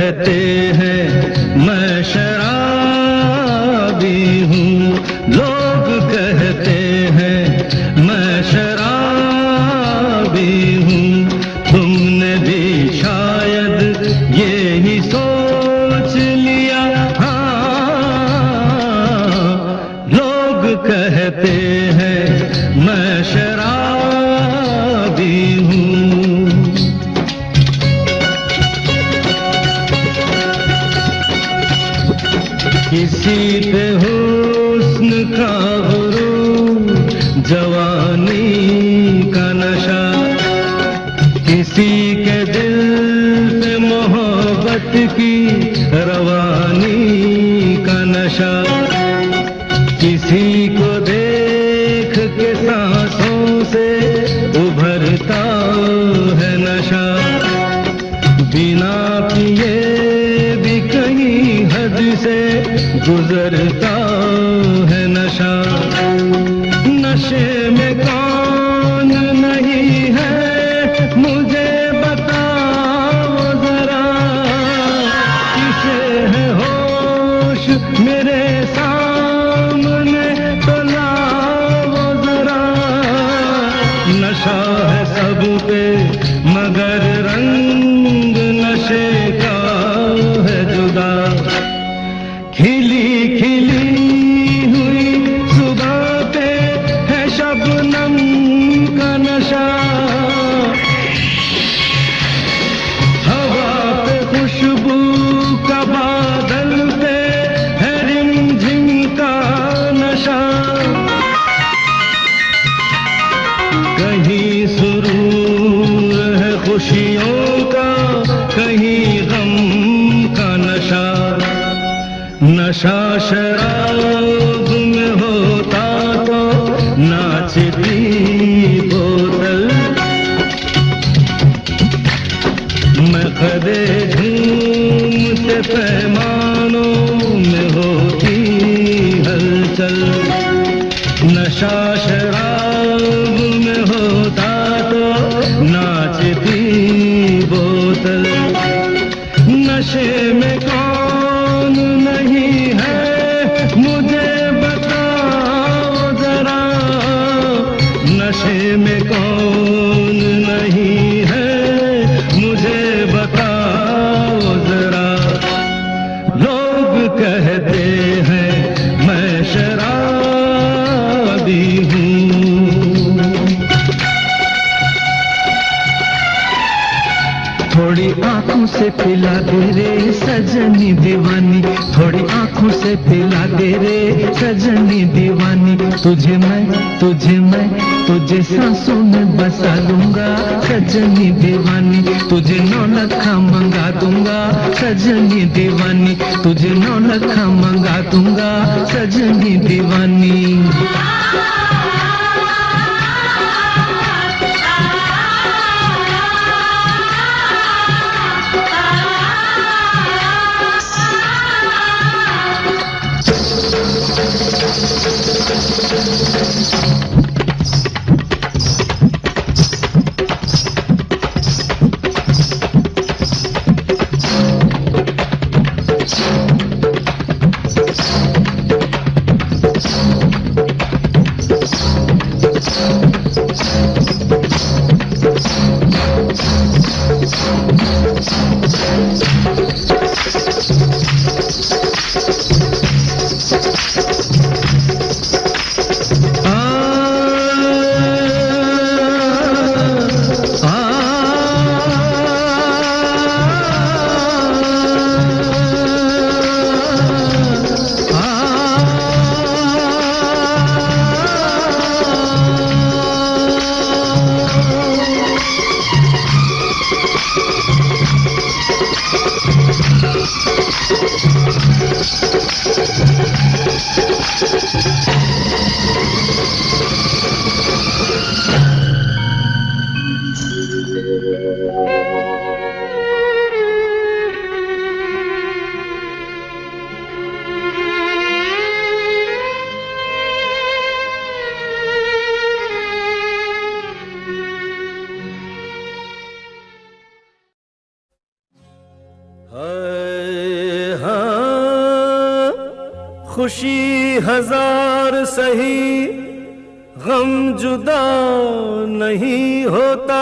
कहते हैं मैं शराबी हूँ, लोग कहते हैं मैं शराबी हूँ। तुमने भी शायद ये ही सोच लिया, हाँ, लोग कहते हैं मैं शराबी हूँ। किसी पे हुस्न का गुरूर, जवानी का नशा, किसी के दिल पे मोहब्बत की रवानी का नशा, किसी को देख के सांसों से उभरता है नशा, बिना पिए भी कहीं हद से गुजरता है नशा। नशे में कौन नहीं है मुझे बताओ जरा, किसे है होश मेरे सामने तो लाओ जरा। नशा है सब पे मगर रंग नशे का है जुदा। खिली खिली हुई सुबह पे है शबनम का नशा, हवा पे खुशबू का बादल पे है रिमझिम का नशा। कहीं सुरूर है खुशियों का, कहीं गम का नशा। नशा शराब में होता तो नाचती बोतल, मैं कदे झूमते पैमानों में होती हलचल। नशा शराब में होता तो नाचती बोतल। नशे में कौन नहीं है मुझे बताओ जरा, नशे में कौन नहीं है मुझे बताओ जरा। लोग कहते हैं मैं शराबी हूँ। थोड़ी आंखों से पिला दे रे सजनी दीवानी, थोड़ी आंखों से पिला दे रे सजनी दीवानी। तुझे मैं तुझे सांसों में बसा लूंगा सजनी दीवानी। तुझे 9 लखा मंगा दूंगा सजनी दीवानी, तुझे 9 लखा मंगा दूंगा सजनी दीवानी। हाय हाँ, खुशी हजार सही, गम जुदा नहीं होता,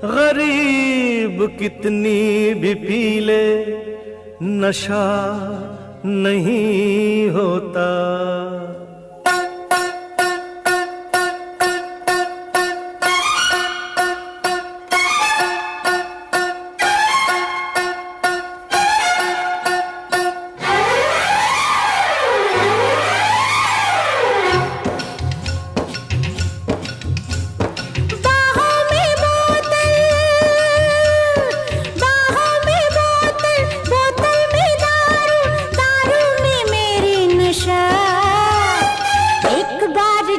गरीब कितनी भी पी ले नशा नहीं होता।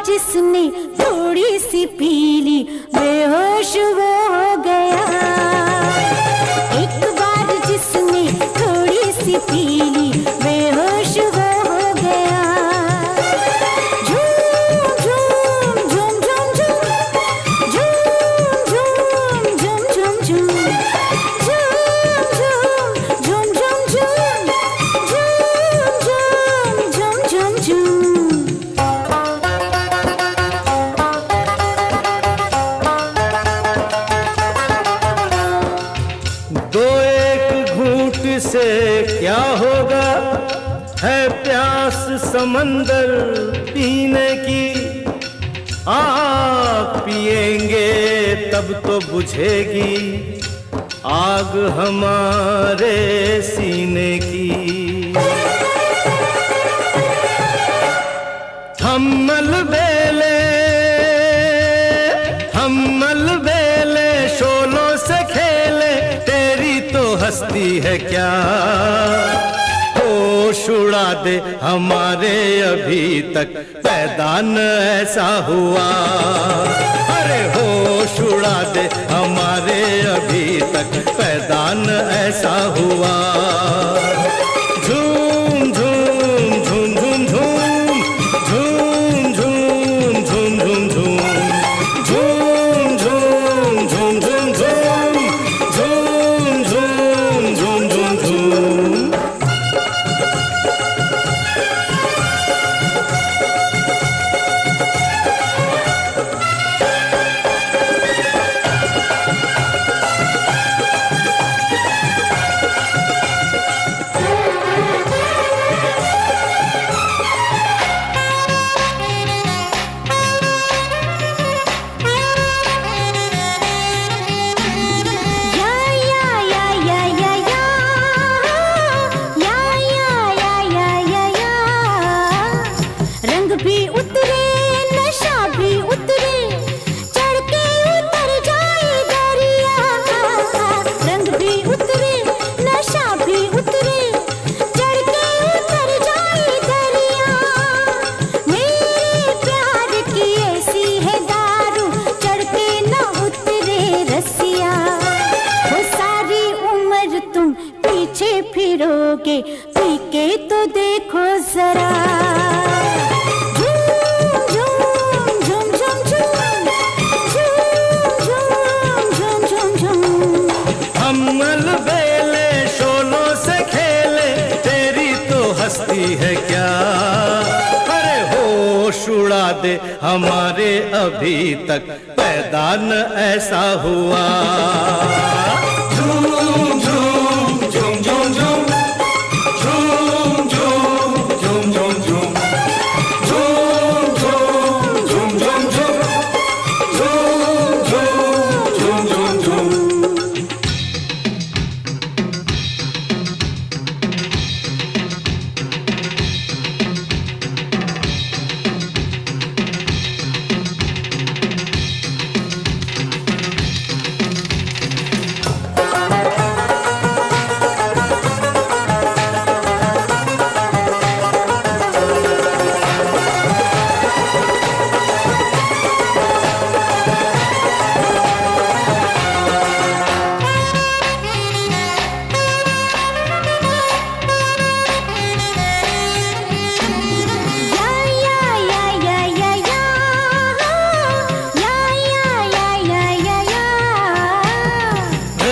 जिसने थोड़ी सी पीली बेहोश वो हो गया। एक बार जिसने थोड़ी सी पीली बेहोश वो हो गया। झूम झूम झूम झूम झूम झूम झूम झूम झूम झूम झूम झूम झूम झूम झूम झूम। दो एक घूंट से क्या होगा, है प्यास समंदर पीने की। आग पिएंगे तब तो बुझेगी आग हमारे सीने की। हम मलबेले शोलों से खेले, तेरी तो हस्ती है क्या। होश उड़ा दे हमारे अभी तक पैदा न ऐसा हुआ। अरे होश उड़ा दे हमारे अभी तक पैदा न ऐसा हुआ। झूम झूम झूम झूम झूम झूम झूम झूम झूम झूम फिरोगे पी के तो देखो जरा। झूम झूम झूम झूम झूम झूम झूम झूम। हम मलबेले शोलों से खेले, तेरी तो हस्ती है क्या। अरे होश उड़ा दे हमारे अभी तक पैदा न ऐसा हुआ।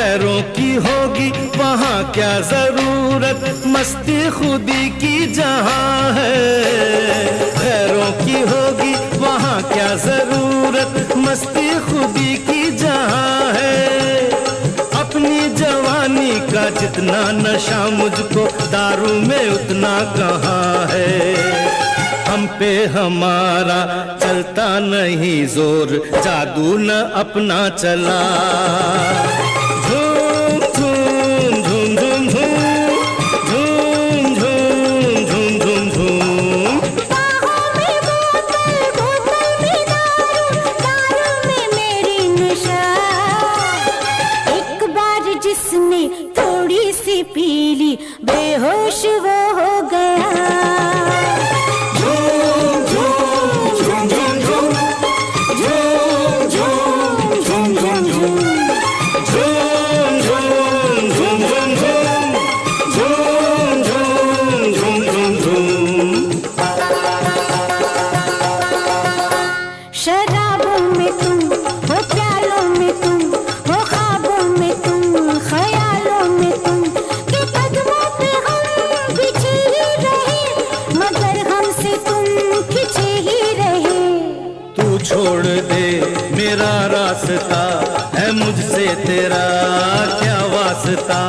गैरों की होगी वहाँ क्या जरूरत, मस्ती खुदी की जहाँ है। गैरों की होगी वहाँ क्या जरूरत, मस्ती खुदी की जहाँ है। अपनी जवानी का जितना नशा मुझको दारू में उतना कहाँ है। हम पे हमारा चलता नहीं जोर, जादू न अपना चला। झूम झूम झूम झूम झूम झूम झूम झूम झूम झूम। बाहों में बोतल, बोतल में दारू, दारू में मेरी नशा। एक बार जिसने थोड़ी सी पी ली, बेहोश वो हो गया। शराबों में तुम हो, प्यालों में तुम हो, ख्वाबों में तुम, ख्यालों में तुम, के कदमों पे हम पीछे ही रहे, मगर हमसे तुम खींचे ही रहे। तू छोड़ दे मेरा रास्ता, है मुझसे तेरा क्या वास्ता।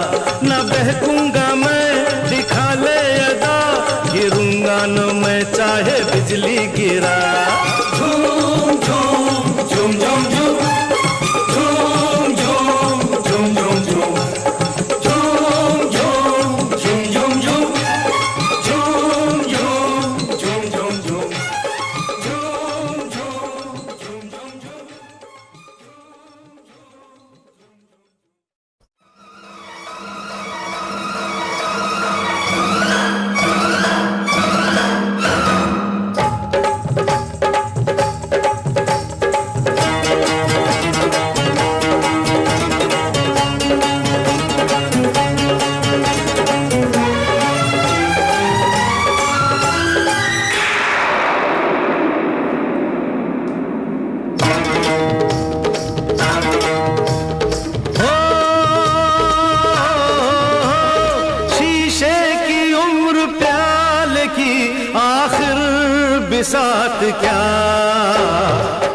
न बहकूंगा मैं, दिखा ले अदा, गिरूंगा न मैं चाहे बिजली गिरा। झूम झूम झूम झूम झूम झूम झूम झूम झूम झूम झूम झूम झूम झूम साथ क्या।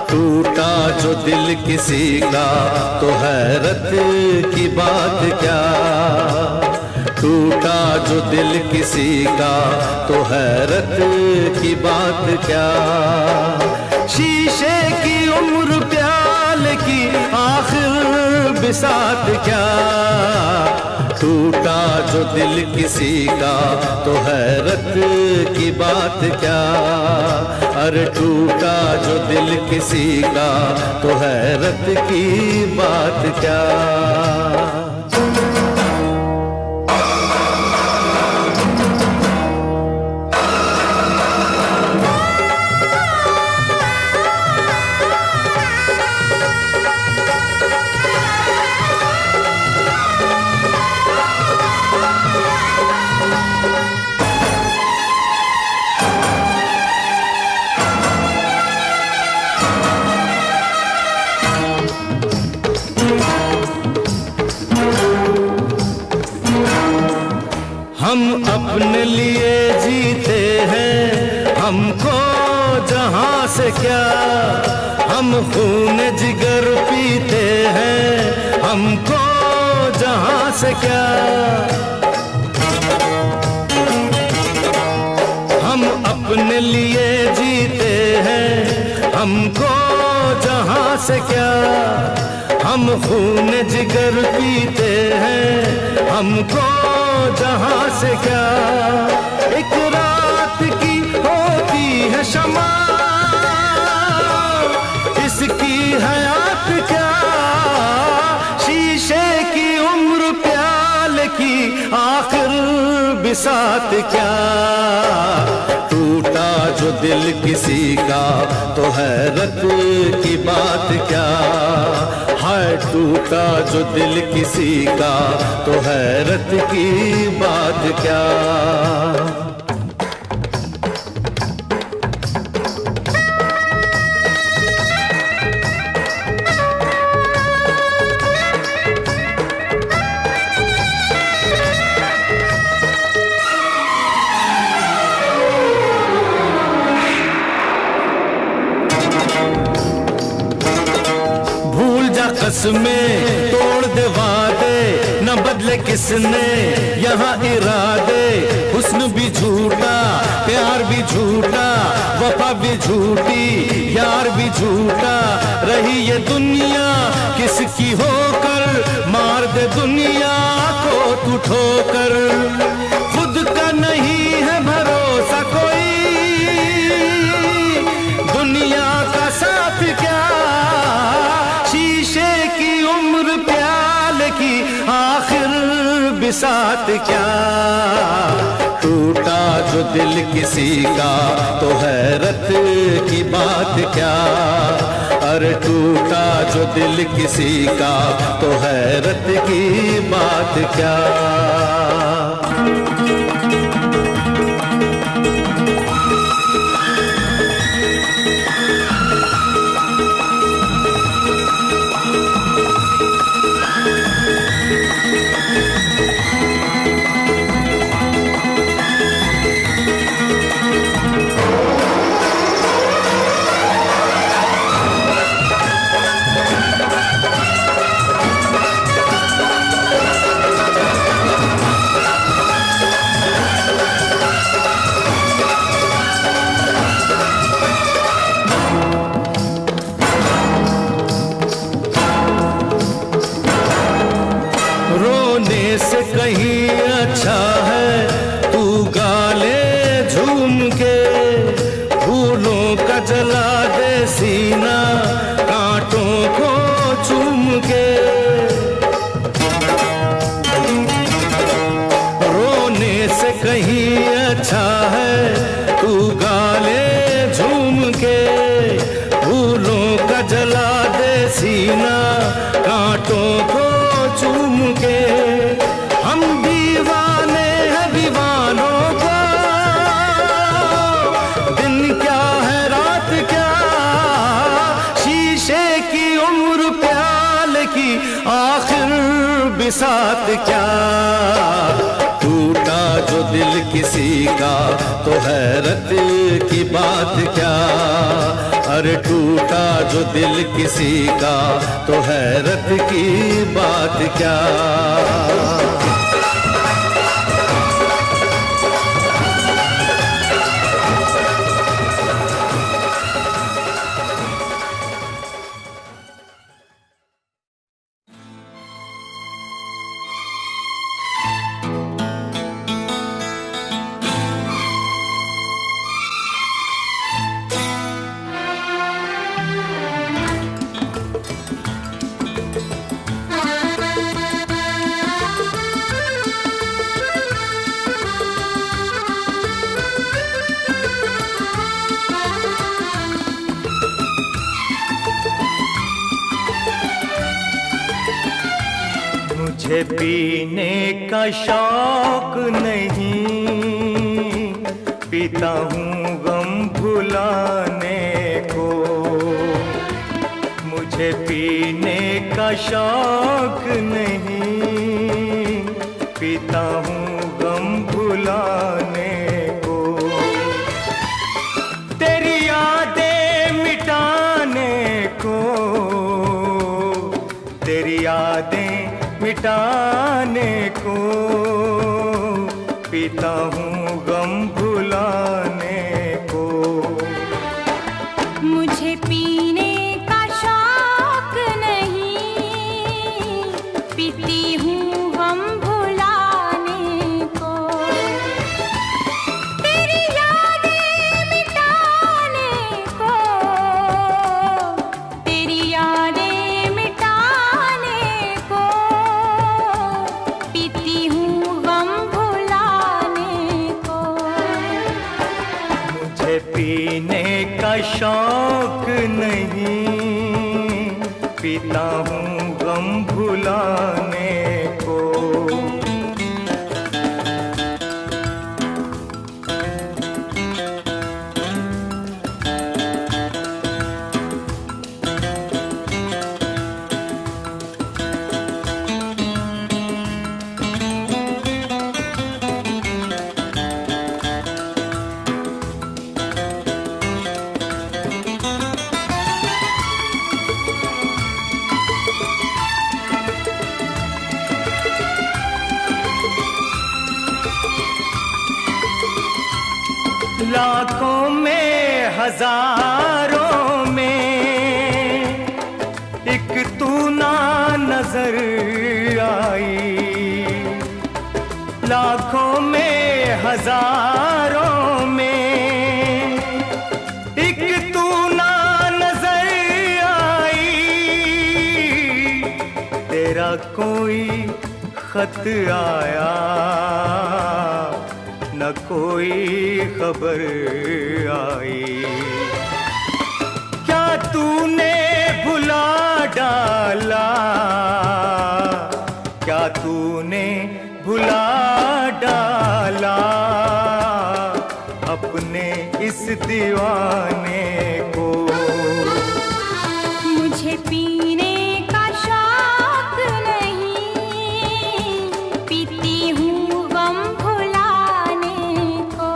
टूटा जो दिल किसी का तो हैरत की बात क्या। टूटा जो दिल किसी का तो हैरत की बात क्या। शीशे की उम्र प्याल की आखिर बिसात क्या। टूटा जो दिल किसी का तो हैरत की बात क्या। अरे टूटा जो दिल किसी का तो हैरत की बात क्या। हम अपने लिए जीते हैं, हमको जहां से क्या। हम खून जिगर पीते हैं, हमको जहां से क्या। हम अपने लिए जीते हैं, हमको जहां से क्या। हम खून जिगर पीते हैं, हमको जहां से क्या। एक रात की होती है शमा, इसकी हयात क्या। शीशे की उम्र प्याल की आखिर बिसात क्या। टूटा जो दिल किसी का तो हैरत की बात क्या। हाय टूटा जो दिल किसी का तो हैरत की बात क्या। में तोड़ दे वादे, न बदले किसने यहाँ इरादे। हुस्न भी झूठा, प्यार भी झूठा, वफा भी झूठी, यार भी झूठा। रही ये दुनिया किसकी होकर, मार दे दुनिया को तू ठोकर। खुद का नहीं है भरोसा कोई, दुनिया का साथ क्या, शीशे की उम्र प्याले की आखिर बिसात क्या। टूटा जो दिल किसी का तो हैरत की बात क्या। अरे टूटा जो दिल किसी का तो हैरत की बात क्या। से कहीं अच्छा है तू गाले झूम के, फूलों का जला दे सीना कांटों को चूम के। रोने से कहीं अच्छा है तू गाले झूम के, फूलों का जला दे सीना कांटों को चूम के। हम दीवाने हैं दीवानों का, दिन क्या है रात क्या, शीशे की उम्र प्याले की आखिर बिसात क्या। टूटा जो दिल किसी का तो हैरत की बात क्या। अरे टूटा जो दिल किसी का तो हैरत की बात क्या। मुझे पीने का शौक नहीं, पीता हूँ गम भुलाने को। मुझे पीने का शौक नहीं, पीता हूँ गम भुलाने को। तेरी यादें मिटाने को, तेरी यादें मिटाने को, पीता हूँ गम भुलाने को। मुझे पीने का शौक नहीं, पीती हूँ गम भुलाने को। तेरी यादें मिटाने को, तेरी यादें मिटाने को, पीती हूँ गम भुलाने को। मुझे पीने का शौक नहीं, पीता हूँ गम भुलाने को। हजारों में एक तू ना नजर आई, लाखों में हजारों में एक तू ना नजर आई। तेरा कोई खत आया न कोई खबर आई। क्या तूने भुला डाला, क्या तूने भुला डाला अपने इस दीवाने को। मुझे पीने का शौक नहीं, पीती हूँ गम भुलाने को।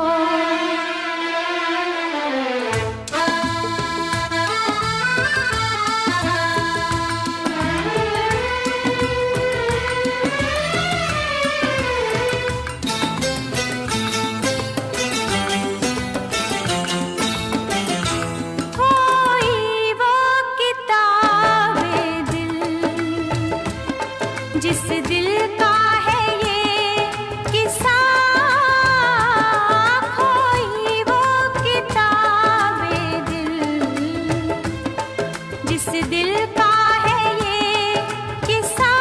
जिस दिल का है ये किस्सा, खोई वो किताबे दिल। जिस दिल का है ये किस्सा,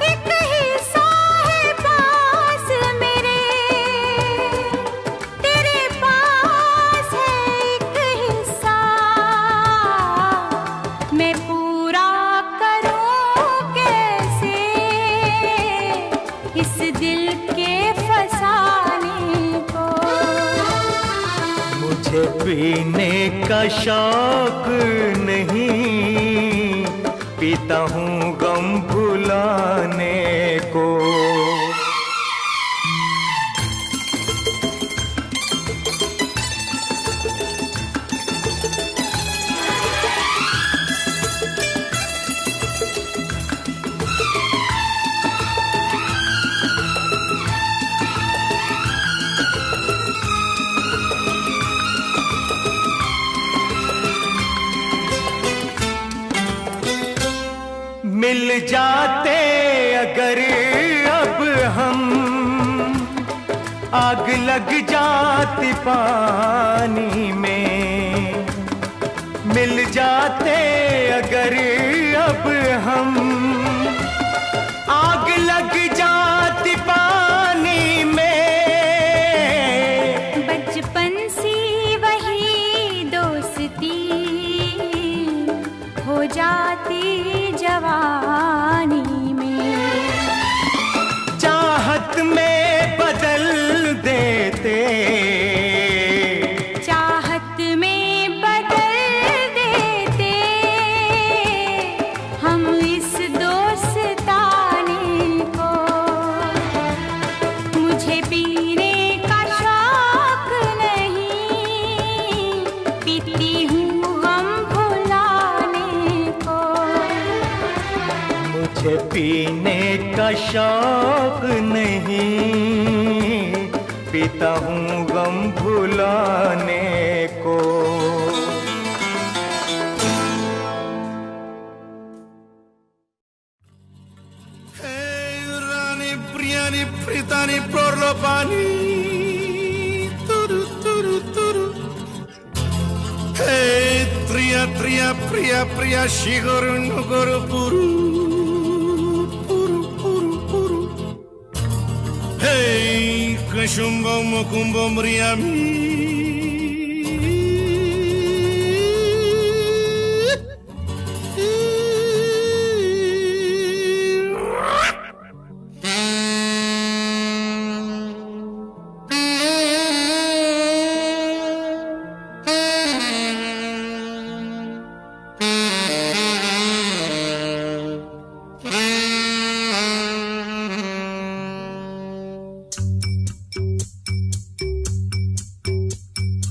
एक हिस्सा है पास मेरे, तेरे पास है एक हिस्सा। मैं पूरा इस दिल के फसाने को। मुझे पीने का शौक नहीं, पीता हूँ गम भुलाने को। मिल जाते अगर अब हम, आग लग जाती पानी में। मिल जाते अगर अब हम, आग लग जाती पानी में। बचपन सी वही दोस्ती हो जाती जवानी में। चाहत में बदल देते, चाहत में बदल देते हम इस दोस्ताने को। मुझे पीने का शौक नहीं, पीती हूँ गम भुलाने को। मुझे पीने का शौक नहीं, पीता हूँ गम भुलाने को। रानी प्रियानी प्रीतानी प्रोर्लोपानी तुरु तुरु तुरु। हे त्रिया त्रिया प्रिया प्रिया शिगोरु नुगोरु पुरु पुरु पुरु पुरु। हे कशुम्बो मुकुम्बो म्रियामी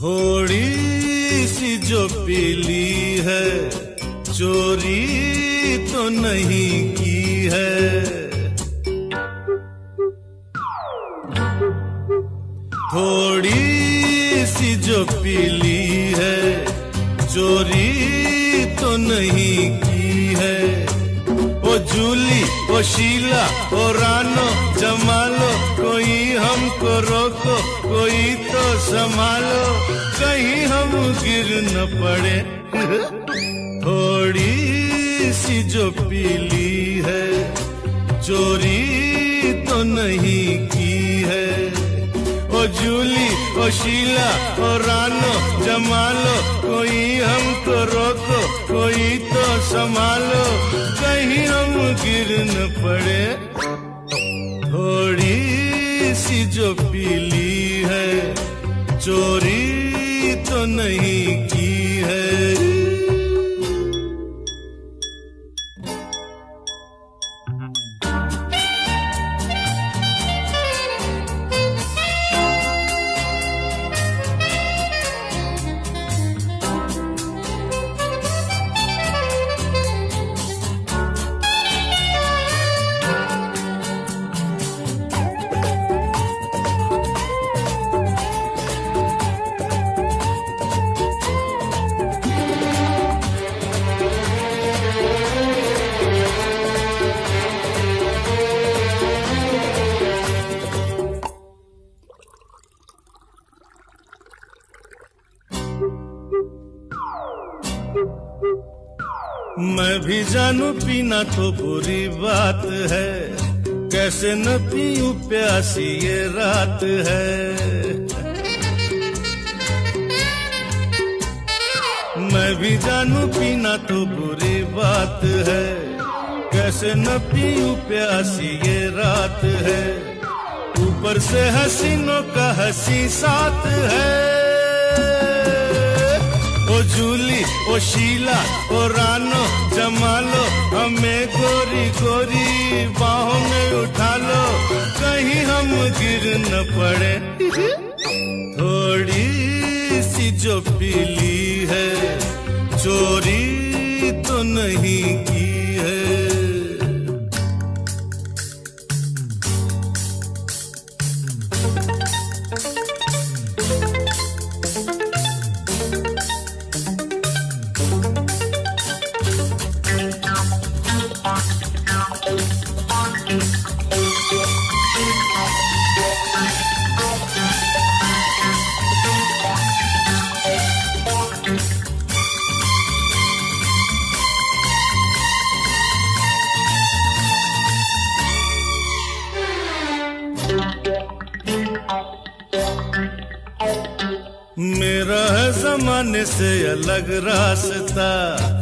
थोड़ी सी जो पीली है, चोरी तो नहीं की है। थोड़ी सी जो पीली है, चोरी तो नहीं की है। ओ जूली, ओ शीला, ओ रानो, जमालो, कोई हमको रोको, कोई तो संभालो, कहीं हम गिर न पड़े। थोड़ी सी जो पीली है, चोरी तो नहीं की है। ओ जूली, ओ शीला, ओ रानो, जमालो, कोई हमको रोको, कोई तो संभालो, कहीं हम गिर न पड़े। थोड़ी सी जो पीली है, चोरी तो नहीं की है। मैं भी जानू पीना तो बुरी बात है, कैसे न पीऊं प्यासी ये रात है। मैं भी जानू पीना तो बुरी बात है, कैसे न पीऊं प्यासी ये रात है। ऊपर से हसीनों का हंसी साथ है। ओ जूली, ओ शीला, ओ रानो, जमालो, हमें गोरी गोरी बाहों में उठा लो, कहीं हम गिर न पड़े। थोड़ी सी जो पीली है, चोरी तो नहीं की है। मेरा है जमाने से अलग रास्ता,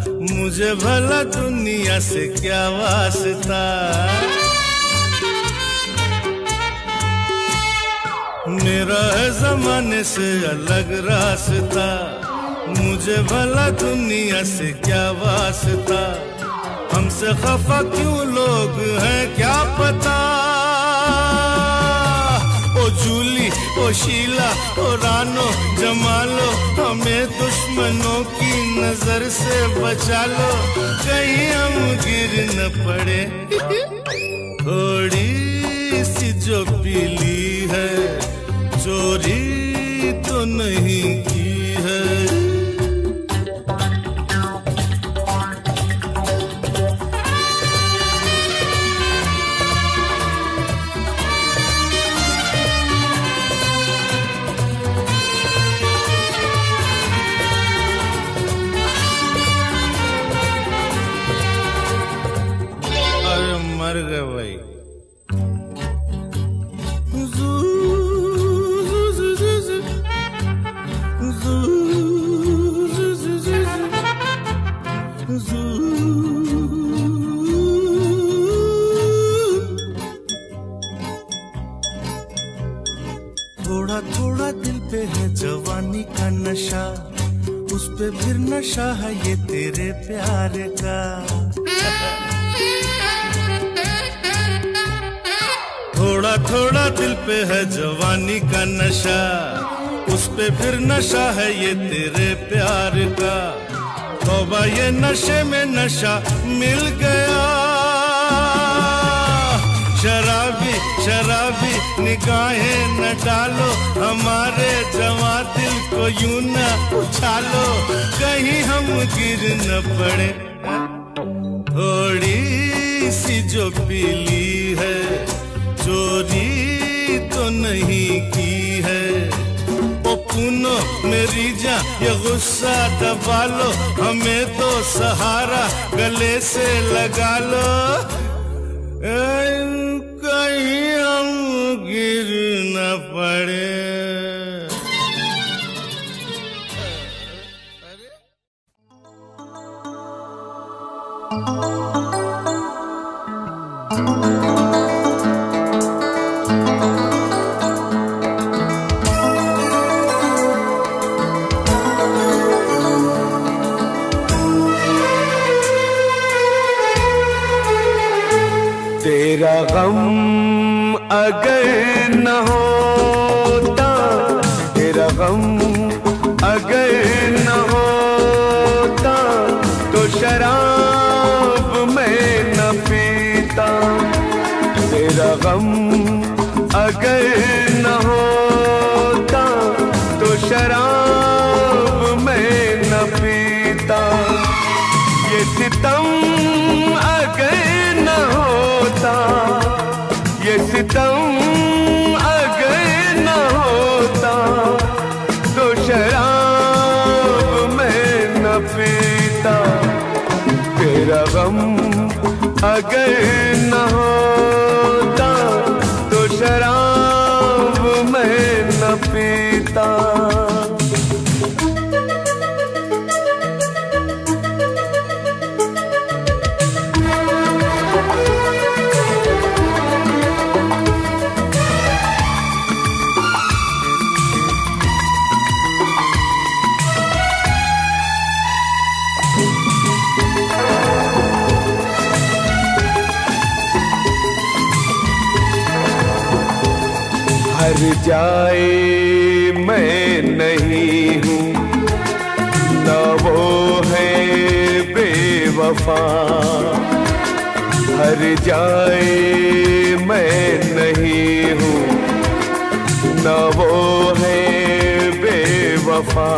मुझे भला दुनिया से क्या वास्ता। मेरा है जमाने से अलग रास्ता, मुझे भला दुनिया से क्या वास्ता। हमसे खफा क्यों लोग हैं क्या पता। ओ जूली, ओ शीला, ओ रानो, जमालो, हमें दुश्मनों की नजर से बचा लो, कहीं हम गिर न पड़े। थोड़ी सी जो पीली है, चोरी तो नहीं की है। मर गए भाई। थोड़ा थोड़ा दिल पे है जवानी का नशा, उस पे फिर नशा है ये तेरे प्यार का। थोड़ा थोड़ा दिल पे है जवानी का नशा, उस पे फिर नशा है ये तेरे प्यार का। तौबा ये नशे में नशा मिल गया, शराबी शराबी निगाहें न डालो, हमारे जवां दिल को यूं न उछालो, कहीं हम गिर न पड़े। थोड़ी सी जो पीली है, चोरी तो नहीं की है। ओ पूनो मेरी जान ये गुस्सा दबा लो, हमें तो सहारा गले से लगा लो, कहीं हम गिर न पड़े। तेरा गम अगर न होता, तेरा गम अगर न होता, तो शराब मैं न पीता। तेरा गम अगर न होता, तो शराब मैं न पीता। ये सितम अगर न होता, ये सितम अगर न होता, तो शराब मैं न पीता। तेरा गम अगर न होता, तो शराब मैं न पीता। हर जाए मैं नहीं हूँ, न वो है बेवफा। हर जाए मैं नहीं हूँ, न वो है बेवफा।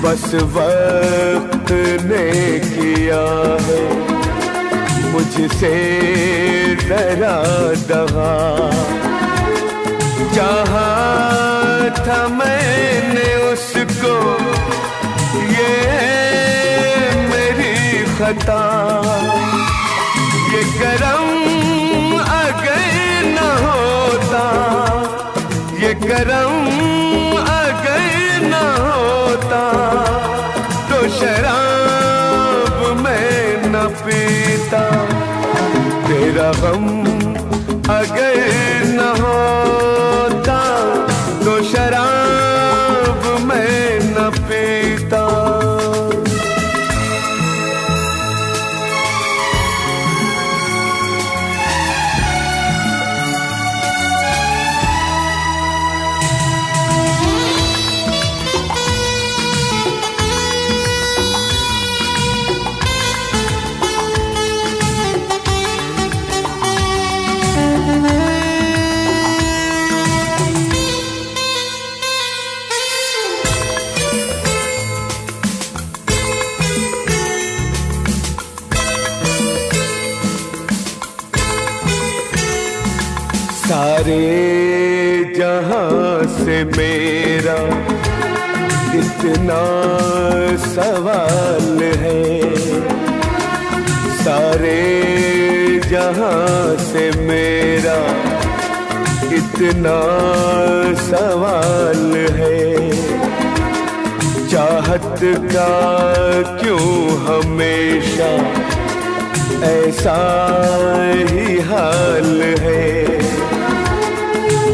बस वक्त ने किया है मुझसे डरा दगा। चाहा था मैंने उसको, ये मेरी खता। ये करम अगर न होता, ये करम अगर न होता, तो शराब मैं न पीता। तेरा गम अगर न होता, तो शराब मैं न पीता। सारे जहां से मेरा कितना सवाल है। सारे जहां से मेरा कितना सवाल है। चाहत का क्यों हमेशा ऐसा ही हाल है।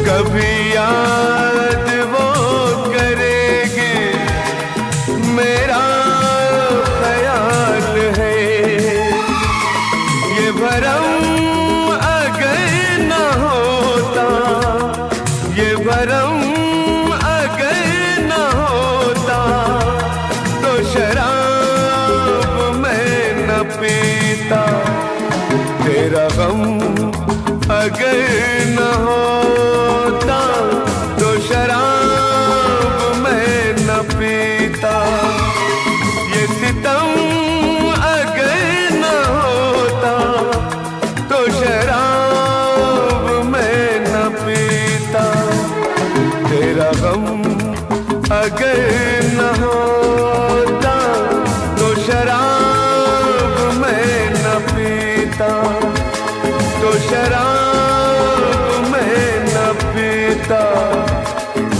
कभी याद वो करेंगे मेरा ख्याल है। ये भरम अगर न होता, ये भरम अगर न होता, तो शराब मैं न पीता। तेरा गम अगर न होता तो शराब मैं न पीता। ये सितम अगर न होता तो शराब मैं न पीता। तेरा गम अगर न होता तो शराब मैं न पीता। तो शराब मैं न पीता।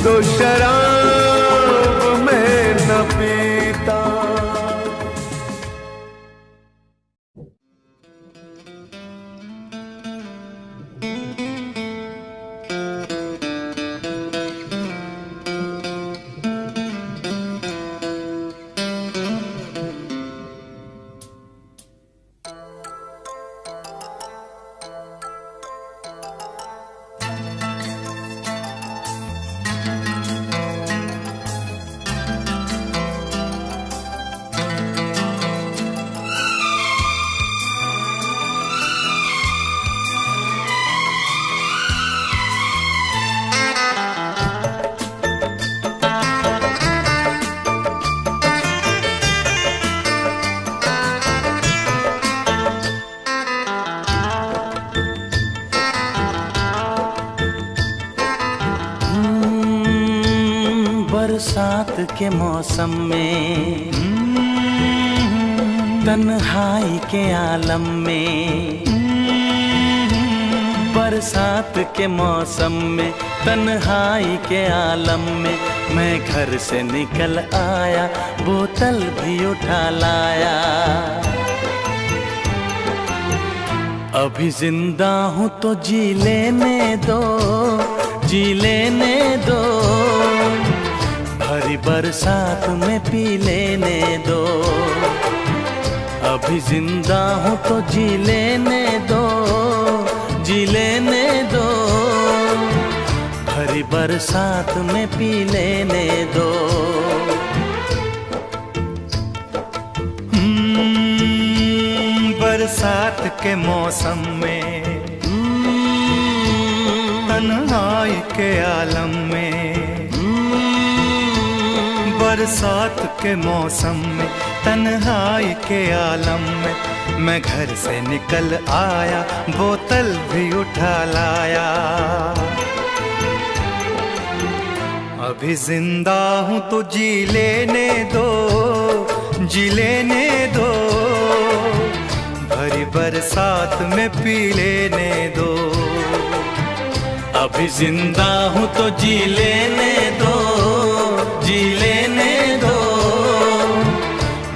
तो शराब मैं न पीता। बरसात के मौसम में, तन्हाई के आलम में, बरसात के मौसम में, तन्हाई के आलम में, मैं घर से निकल आया, बोतल भी उठा लाया। अभी जिंदा हूँ तो जी लेने दो, जी लेने दो, भरी बरसात में पी लेने दो। अभी जिंदा हूँ तो जी लेने दो, जी लेने दो, भरी बरसात में पी लेने दो। बरसात के मौसम में, तन्हाई के आलम में, बरसात के मौसम में, तन्हाई के आलम में, मैं घर से निकल आया, बोतल भी उठा लाया। अभी जिंदा हूँ तो जी लेने दो, जी लेने दो, भरी बरसात में पी लेने दो। अभी जिंदा हूँ तो जी लेने दो, जी लेने दो,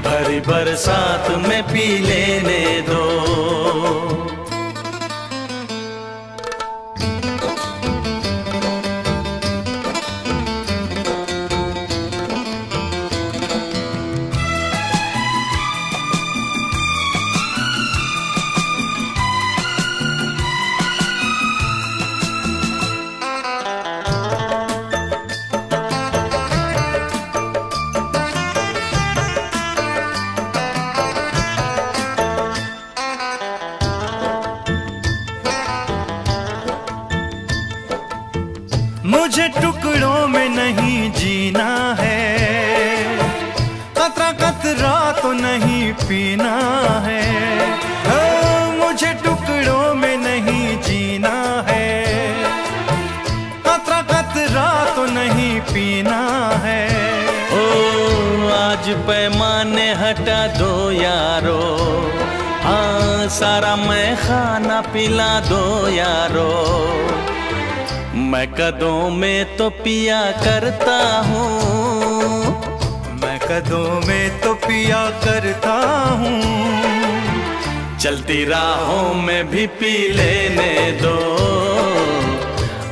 भरी बरसात में पी लेने दो। मुझे टुकड़ों में नहीं जीना है, कतरा कतरा तो नहीं पीना है। मुझे टुकड़ों में नहीं जीना है, कतरा कतरा तो नहीं पीना है। ओ आज पैमाने हटा दो यारो, हाँ सारा मैं खाना पिला दो यारो। मैं कदों में तो पिया करता हूँ, मैं कदों में तो पिया करता हूँ। चलती राहों में भी पी लेने दो।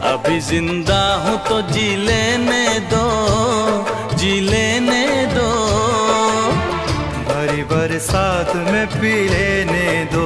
अभी जिंदा हूँ तो जी लेने दो, जी लेने दो, भरी बरसात में पी लेने दो।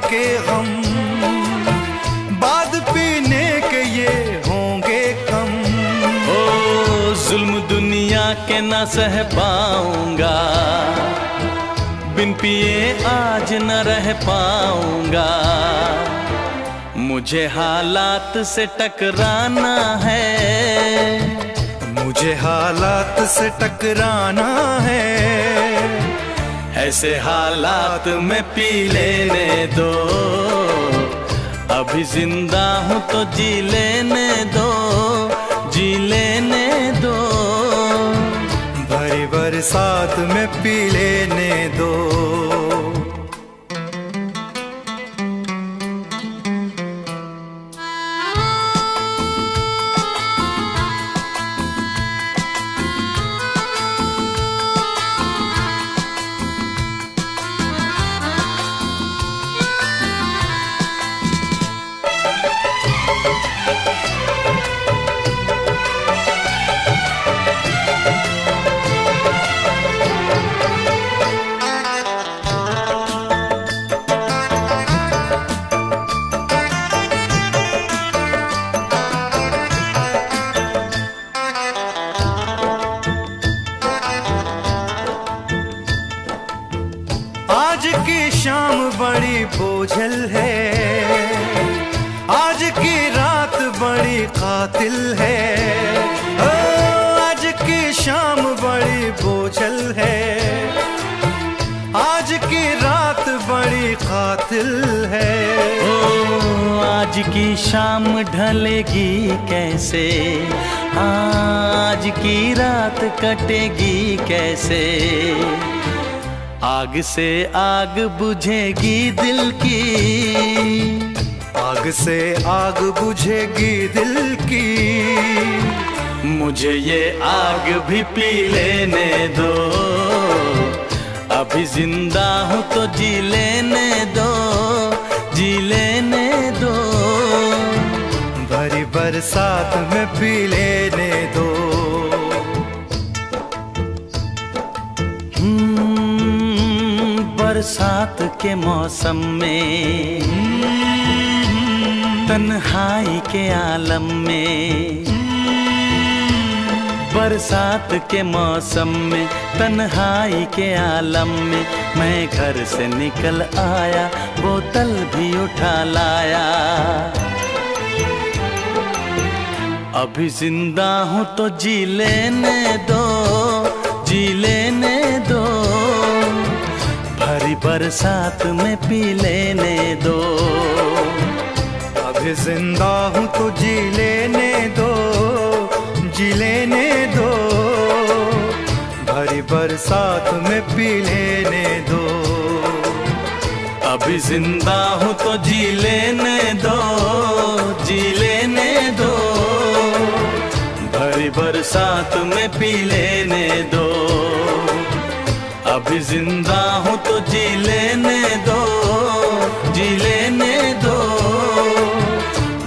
के हम, बाद पीने के ये होंगे कम। ओ जुल्म दुनिया के न सह पाऊंगा, बिन पिए आज न रह पाऊंगा। मुझे हालात से टकराना है, मुझे हालात से टकराना है। ऐसे हालात में पी लेने दो, अभी जिंदा हूँ तो जी लेने दो, जी लेने दो। भरी बरसात में पी लेने दो। आज की शाम बड़ी बोझल है, आज की रात बड़ी कातिल है। ओ, आज की शाम बड़ी बोझल है, आज की रात बड़ी कातिल है। ओ आज की शाम ढलेगी कैसे, आज की रात कटेगी कैसे। आग से आग बुझेगी दिल की, आग से आग बुझेगी दिल की। मुझे ये आग भी पी लेने दो, अभी जिंदा हूँ तो जी लेने दो, जी लेने दो। भरी बरसात में पी लेने दो। बरसात के मौसम में, तन्हाई के आलम में। बरसात के मौसम में, तन्हाई के आलम में। मैं घर से निकल आया, बोतल भी उठा लाया। अभी जिंदा हूँ तो जी लेने दो, जी लेने दो। भरी बरसात में पी लेने दो, अभी जिंदा हूँ तो जी लेने दो, जी लेने दो। भरी बरसात में पी लेने दो। अभी जिंदा हूँ तो जी लेने दो, जी लेने दो। भरी बरसात में पी लेने दो, अभी जिंदा हूँ तो जी लेने दो, जी लेने दो।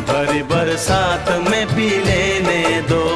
भरी बरसात में पी लेने दो।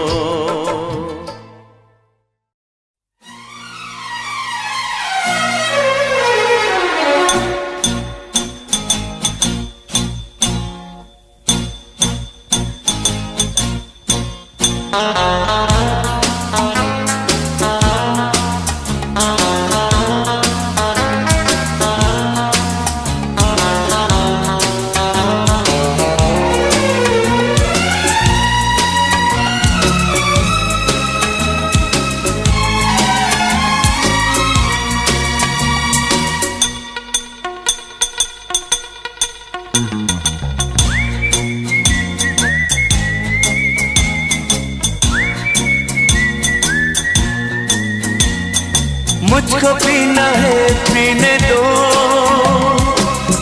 मुझको पीना है पीने दो,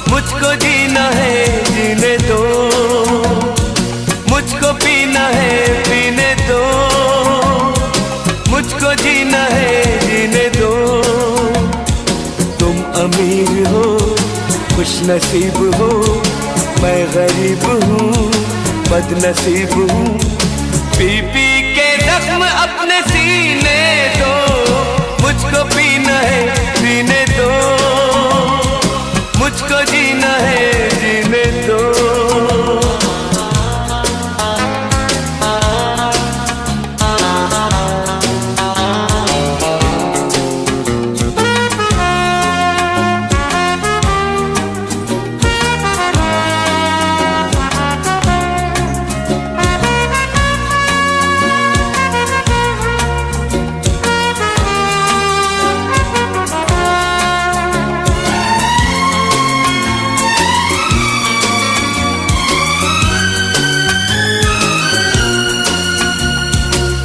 मुझको जीना है जीने दो। मुझको पीना है पीने दो, मुझको जीना है जीने दो। तुम अमीर हो खुश नसीब हो, मैं गरीब हूँ बदनसीब हूँ। पी पी के जख्म अपने सीने दो, मुझको पीना है पीने दो। मुझको जीना है, जीने दो।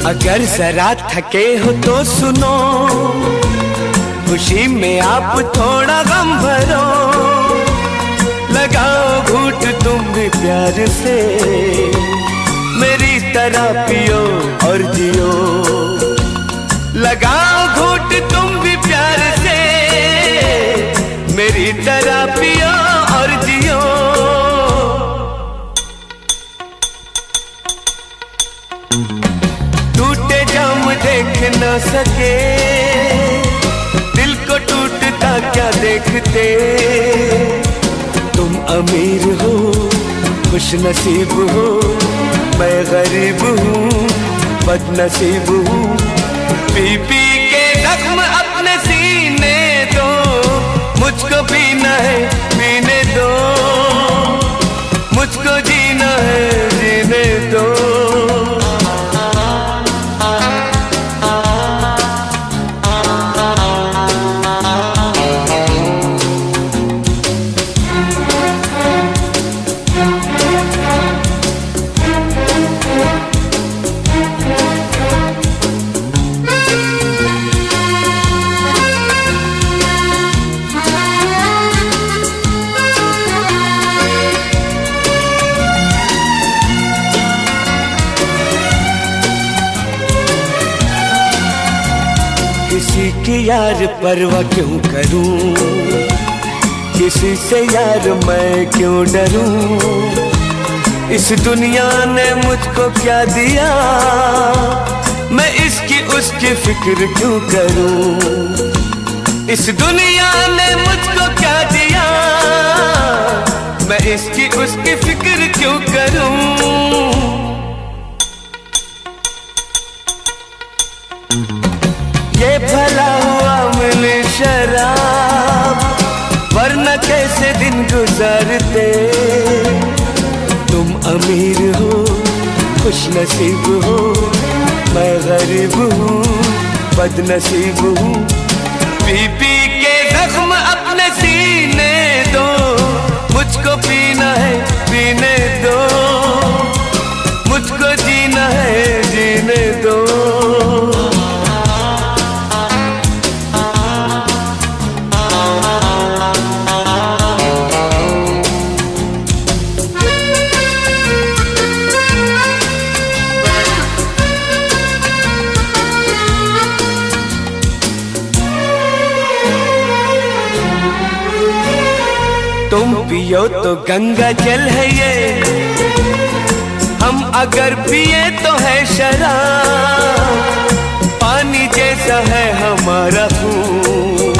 अगर जरा थके हो तो सुनो, खुशी में आप थोड़ा गम भरो। लगाओ घूंट तुम भी प्यार से, मेरी तरह पियो और जियो। लगाओ घूंट तुम भी प्यार से, मेरी तरह पियो और जियो। टूटे जाम देख न सके, दिल को टूटता क्या देखते। तुम अमीर हो, खुश नसीब हो, मैं गरीब हूँ, बदनसीब हूँ। पी पी के जख्म अपने सीने दो, मुझको पीना है, पीने दो। मुझको जीना है, जीने दो। किसी की यार परवाह क्यों करूं, किसी से यार मैं क्यों डरूं। इस दुनिया ने मुझको क्या दिया, मैं इसकी उसकी फिक्र क्यों करूं। इस दुनिया ने मुझको क्या दिया, मैं इसकी उसकी फिक्र क्यों करूं। ये भला हुआ मिले शराब, वरना कैसे दिन गुजारते। तुम अमीर हो, खुश नसीब हो, मैं गरीब हूँ, बदनसीब हूँ। पी पी के जख्म अपने सीने दो, मुझको पीना है, पीने दो। मुझको जीना है, जीने दो। तुम पियो तो गंगा जल है ये, हम अगर पिए तो है शराब। पानी जैसा है हमारा खून,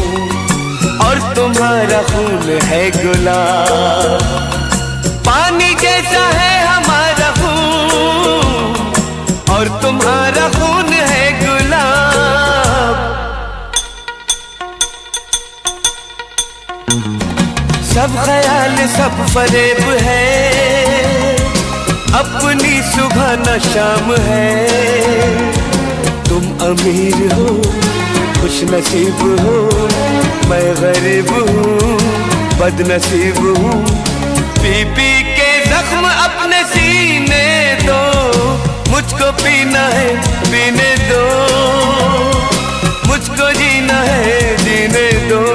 और तुम्हारा खून है गुलाब। पानी जैसा है हमारा खून, और तुम्हारा खून है गुलाब। सब ख्याल सब फरेब है, अपनी सुबह न शाम है। तुम अमीर हो, खुश नसीब हो, मैं गरीब हूँ, बदनसीब हूँ। पी पी के जख्म अपने सीने दो, मुझको पीना है, पीने दो। मुझको जीना है, जीने दो।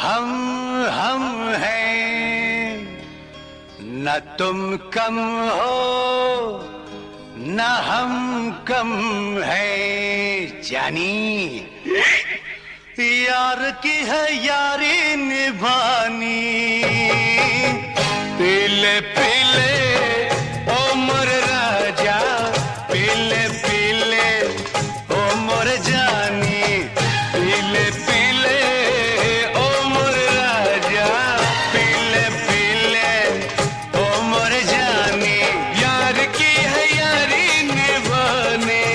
हम हैं, न तुम कम हो न हम कम हैं जानी। यार की है यारी निभानी, पीले पीले ओ मोर राजा, पीले पीले ओ मोर जानी, पीले पीले ओ मोर राजा, पीले पीले ओ मोर जानी। यार की है यारी निभानी,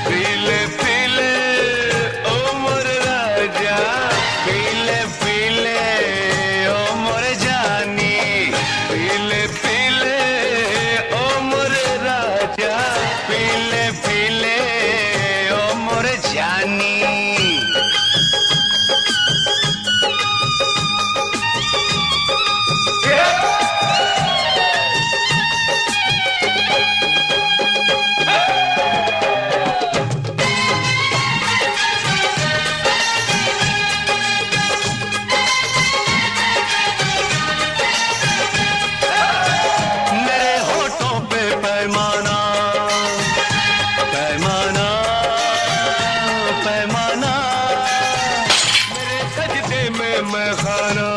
पीले पीले ओ मोर राजा, पीले पीले ओ मोर जानी, पीले पीले ओ मोर राजा, पीले पीले ओ मोर जानी। मेरे होठों पे पैमाना, पैमाना, पैमाना, मेरे सजदे में मैं खाना,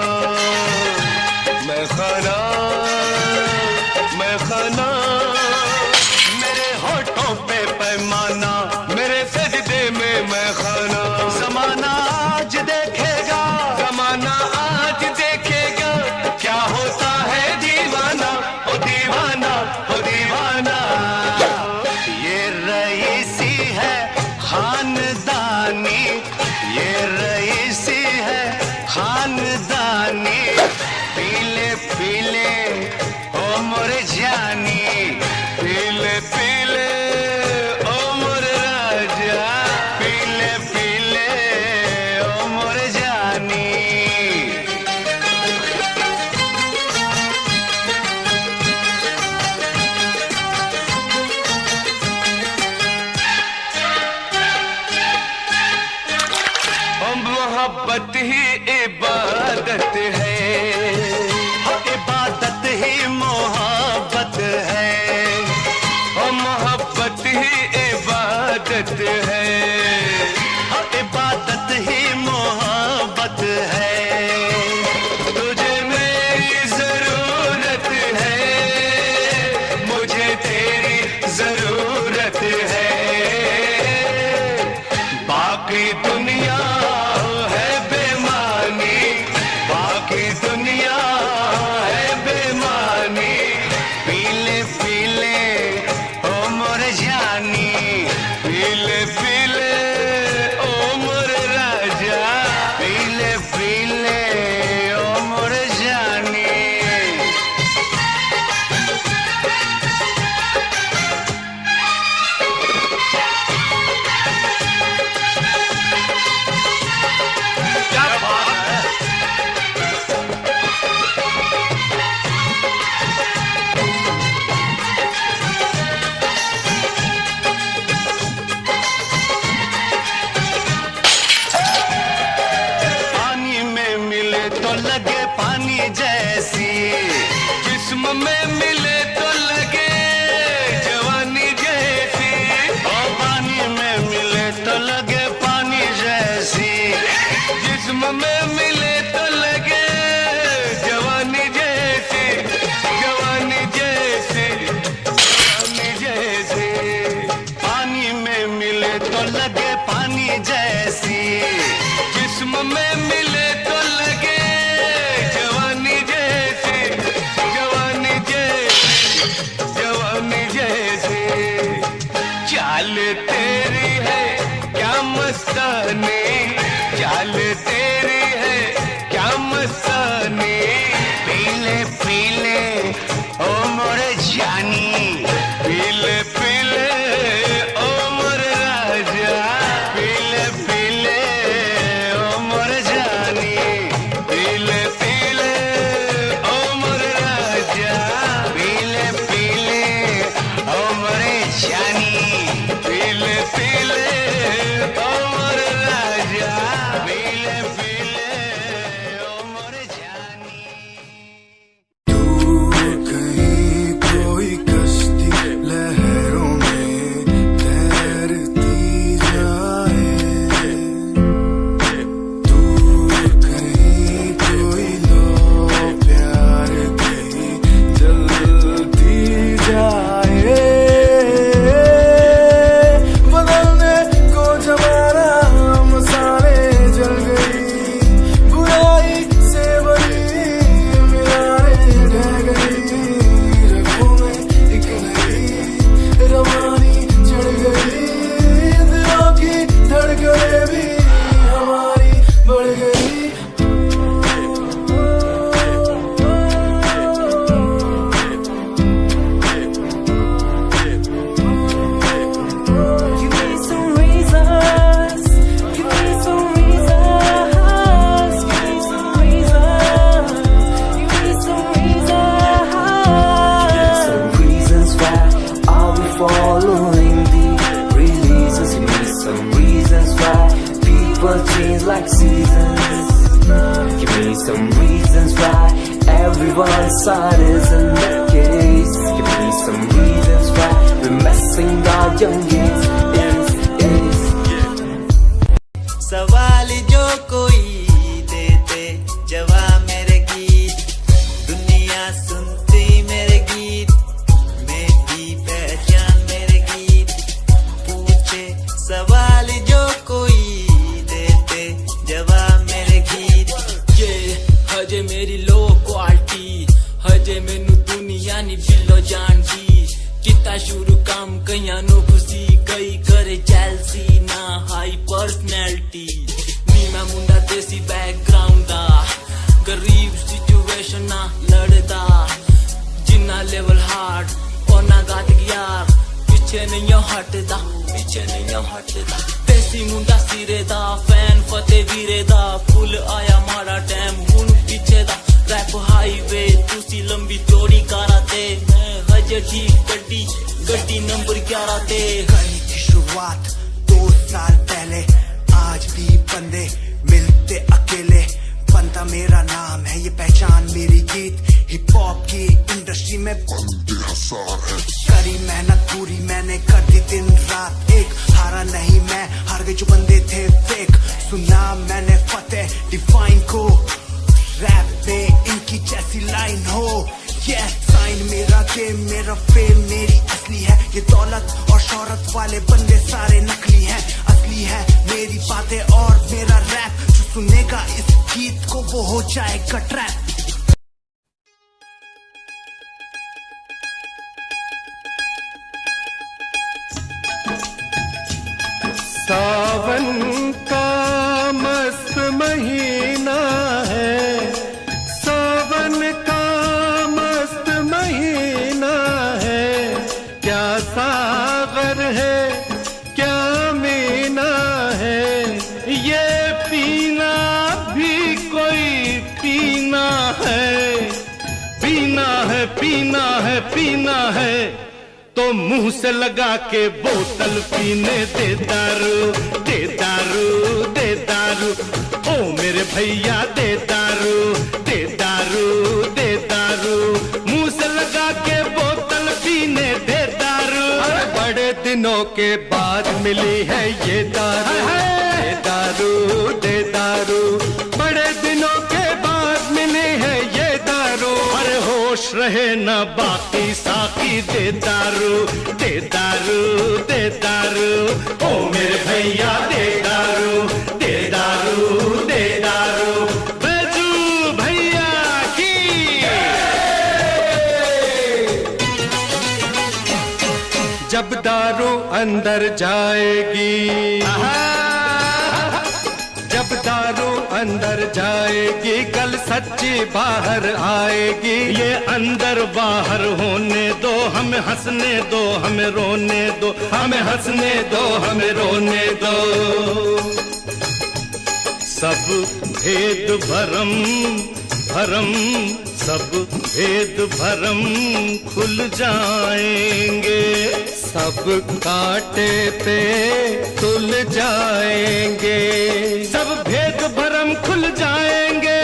मैं खाना, मैं खाना। मेरे होठों पे पैमाना, मेरे सजदे में मैं खाना। ज़माना आज देखेगा, ज़माना आज देखेगा, क्या होता है दीवाना, ओ दीवाना, ओ दीवाना। ये रईसी है खानदानी, ये रईसी है खानदानी, पीले पीले ओ मोर जानी, पीले पीले ओ मोर राजा, पीले पीले ओ मोर जानी। ओ मोहब्बत ही इबादत है, इबादत ही मोहब्बत है, ओ मोहब्बत ही इबादत है, इबादत ही मोहब्बत है। तुझे मेरी जरूरत है, मुझे तेरी जरूरत है, बाकी दुनिया है बेमानी, बाकी दुनिया है बेमानी, पीले पीले ओ मोर जानी, पीले पीले ओ मोर राजा, पीले पीले ओ मोर जानी। क्या बात है? पानी में मिले तो लगे पानी जैसी, जिस्म में मिले तो लगे जवानी जैसी। और पानी में मिले तो लगे पानी जैसी, जिस्म में मिले तो लगे जवानी जैसी, जवानी जैसी, जवानी जैसी। पानी में मिले तो लगे पानी जैसी, जिस्म में मिले तो लगे जवानी जैसी, जवानी जैसी, जवानी जैसी। चाल तेरी है क्या मस्तानी, चाल तेरी है क्या मस्तानी, पीले पीले ओ मोर जानी, पीले पीले ओ मोर राजा, पीले पीले ओ मोर जानी, पीले पीले ओ मोर राजा, पीले पीले ओ मोर जानी, पीले पीले ओ मोर राजा, पीले पीले people change like seasons. Give me some reasons why everyone's side is in the case. Give me some reasons why we're messing our young years. सवाल जो कोई देते जवाब मेरे गीत, दुनिया सुनती मेरे गीत, मेरी पहचान मेरे गीत। पूछे सवाल जो कोई देते जवाब मेरे गीत। ये हजे मेरी लो क्वालिटी, हजे मैनू दुनिया नी दिलो जान दी। किता शुरू काम कईयां नु खुशी, कई करे जैलसी ना हाई पर्सनैलिटी। नी मैं मुंडा देसी बैकग्राउंड दा, गरीब सिचुएशन ना लड़दा। जिन्ना लेवल हार्ड और ना गात यार, पीछे नहीं हटदा, पीछे नहीं हटदा। देसी मुंडा सिरे दा, फैन फतेह वीरे दा। फुल आया माड़ा टाइम हुन पीछे दा। रैप हाईवे तुसी लंबी चौड़ी कराते, मैं हजे ठीक गड्डी गड्डी नंबर 11 ते। कहीं की शुरुआत 2 साल पहले, आज भी बंदे मिलते अकेले। बनता मेरा नाम है, ये पहचान मेरी गीत। हिप हॉप की इंडस्ट्री में करी मेहनत पूरी मैंने, कर दी दिन रात एक। हारा नहीं मैं, हार गए जो बंदे थे फेक। सुना मैंने फतेह डिफाइन को, रैप में इनकी जैसी लाइन हो। ये साइन मेरा गेम, मेरा फेम मेरी असली है। ये दौलत और शोहरत वाले बंदे सारे नकली हैं, असली है मेरी बातें और मेरा रैप। जो सुनेगा इस गीत को वो हो जाएगा ट्रैप। सावन का मस्त महीना है, सावन का मस्त महीना है। क्या सागर है क्या मीना है, ये पीना भी कोई पीना है। पीना है पीना है पीना है, तो मुंह से लगा के बोतल पीने दे दारू, दे दारू, दे दारू। ओ मेरे भैया दे दारू, दे दारू, दे दारू। मुंह से लगा के बोतल पीने दे दारू। बड़े दिनों के बाद मिली है ये दारू, दे दारू, दे दारू। बड़े दिनों के बाद मिली है ये दारू। अरे होश रहे ना बाकी साकी दे दारू, दे दारू, दे दारू। ओ मेरे भैया दे दारू, दे दारू, दे दारू। बैजू भैया की जब दारू अंदर जाएगी, जब दारू अंदर जाएगी, कल सच्ची बाहर आएगी। ये अंदर बाहर होने दो, हमें हंसने दो, हमें रोने दो, हमें हंसने दो, हमें रोने दो। सब भेद भरम भरम, सब भेद भरम खुल जाएंगे। सब कांटे पे तुल जाएंगे, सब भेद भरम खुल जाएंगे।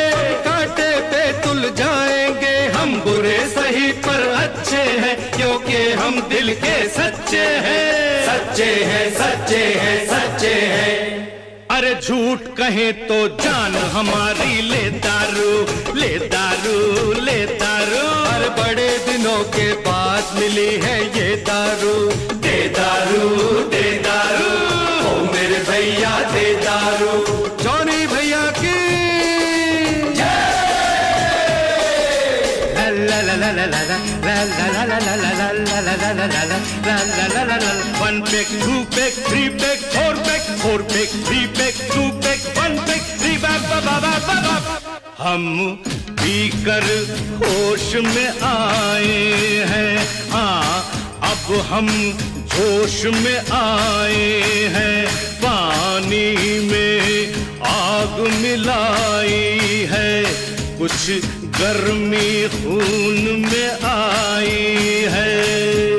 कांटे पे तुल जाएंगे। हम बुरे सही पर अच्छे हैं, क्योंकि हम दिल के सच्चे हैं, सच्चे हैं, सच्चे हैं, सच्चे हैं। अरे झूठ कहे तो जान हमारी ले दारू, ले दारू, ले दारू। अरे बड़े दिनों के बाद मिली है ये दारू, दे दारू, दे दारू। ओ मेरे भैया दे दारू। जॉनी भैया की ला ला ला ला ला ला ला ला ला ला ला ला ला ला ला ला ला ला। 1 peg 2 peg 3 peg 4 peg 4 peg 3 peg 2 peg 1 peg 3 बाबा। हम पीकर होश में आए हैं, हाँ अब हम जोश में आए हैं। पानी में आग मिलाई है, कुछ गर्मी खून में आई है।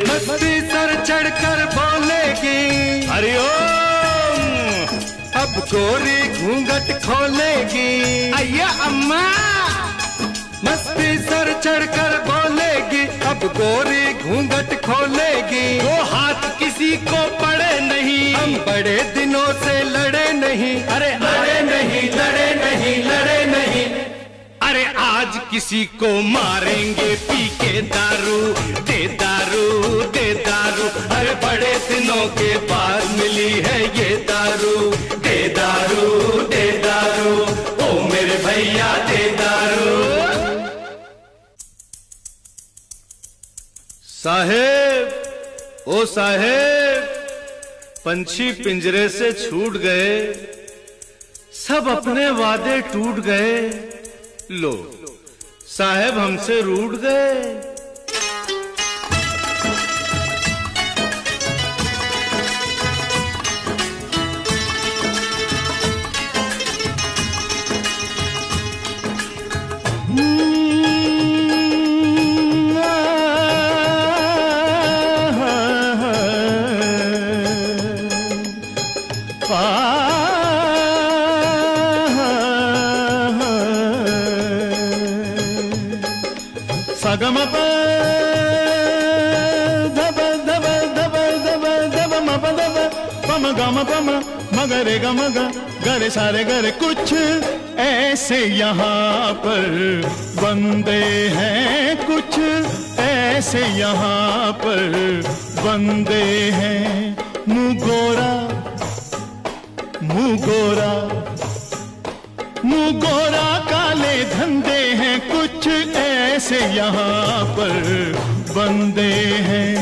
मस्ती सर चढ़कर बोलेगी हरिओम, अब गोरी घूंघट खोलेगी, अय्या अम्मा मस्ती सर चढ़कर बोलेगी, अब गोरी घूंघट खोलेगी। वो हाथ किसी को पड़े नहीं, हम बड़े दिनों से लड़े नहीं, अरे लड़े नहीं लड़े नहीं लड़े नहीं, अरे आज किसी को मारेंगे पी के दारू दे दारू दे दारू, अरे बड़े दिनों के बाद मिली है ये दारू दे दारू दे दारू, ओ मेरे भैया दे दारू। साहेब ओ साहेब, पंछी पिंजरे से छूट गए, सब अपने वादे टूट गए, लो साहेब हमसे रूठ गए। सगम प धब धब धब धब धब म प धब पम गम पम मगरे गम ग गरे सारे गरे। कुछ ऐसे यहाँ पर बंदे हैं, कुछ ऐसे यहाँ पर बंदे हैं, मुँह गोरा मुँह गोरा मुँह गोरा काले धंधे हैं, कुछ ऐसे यहाँ पर बंदे हैं।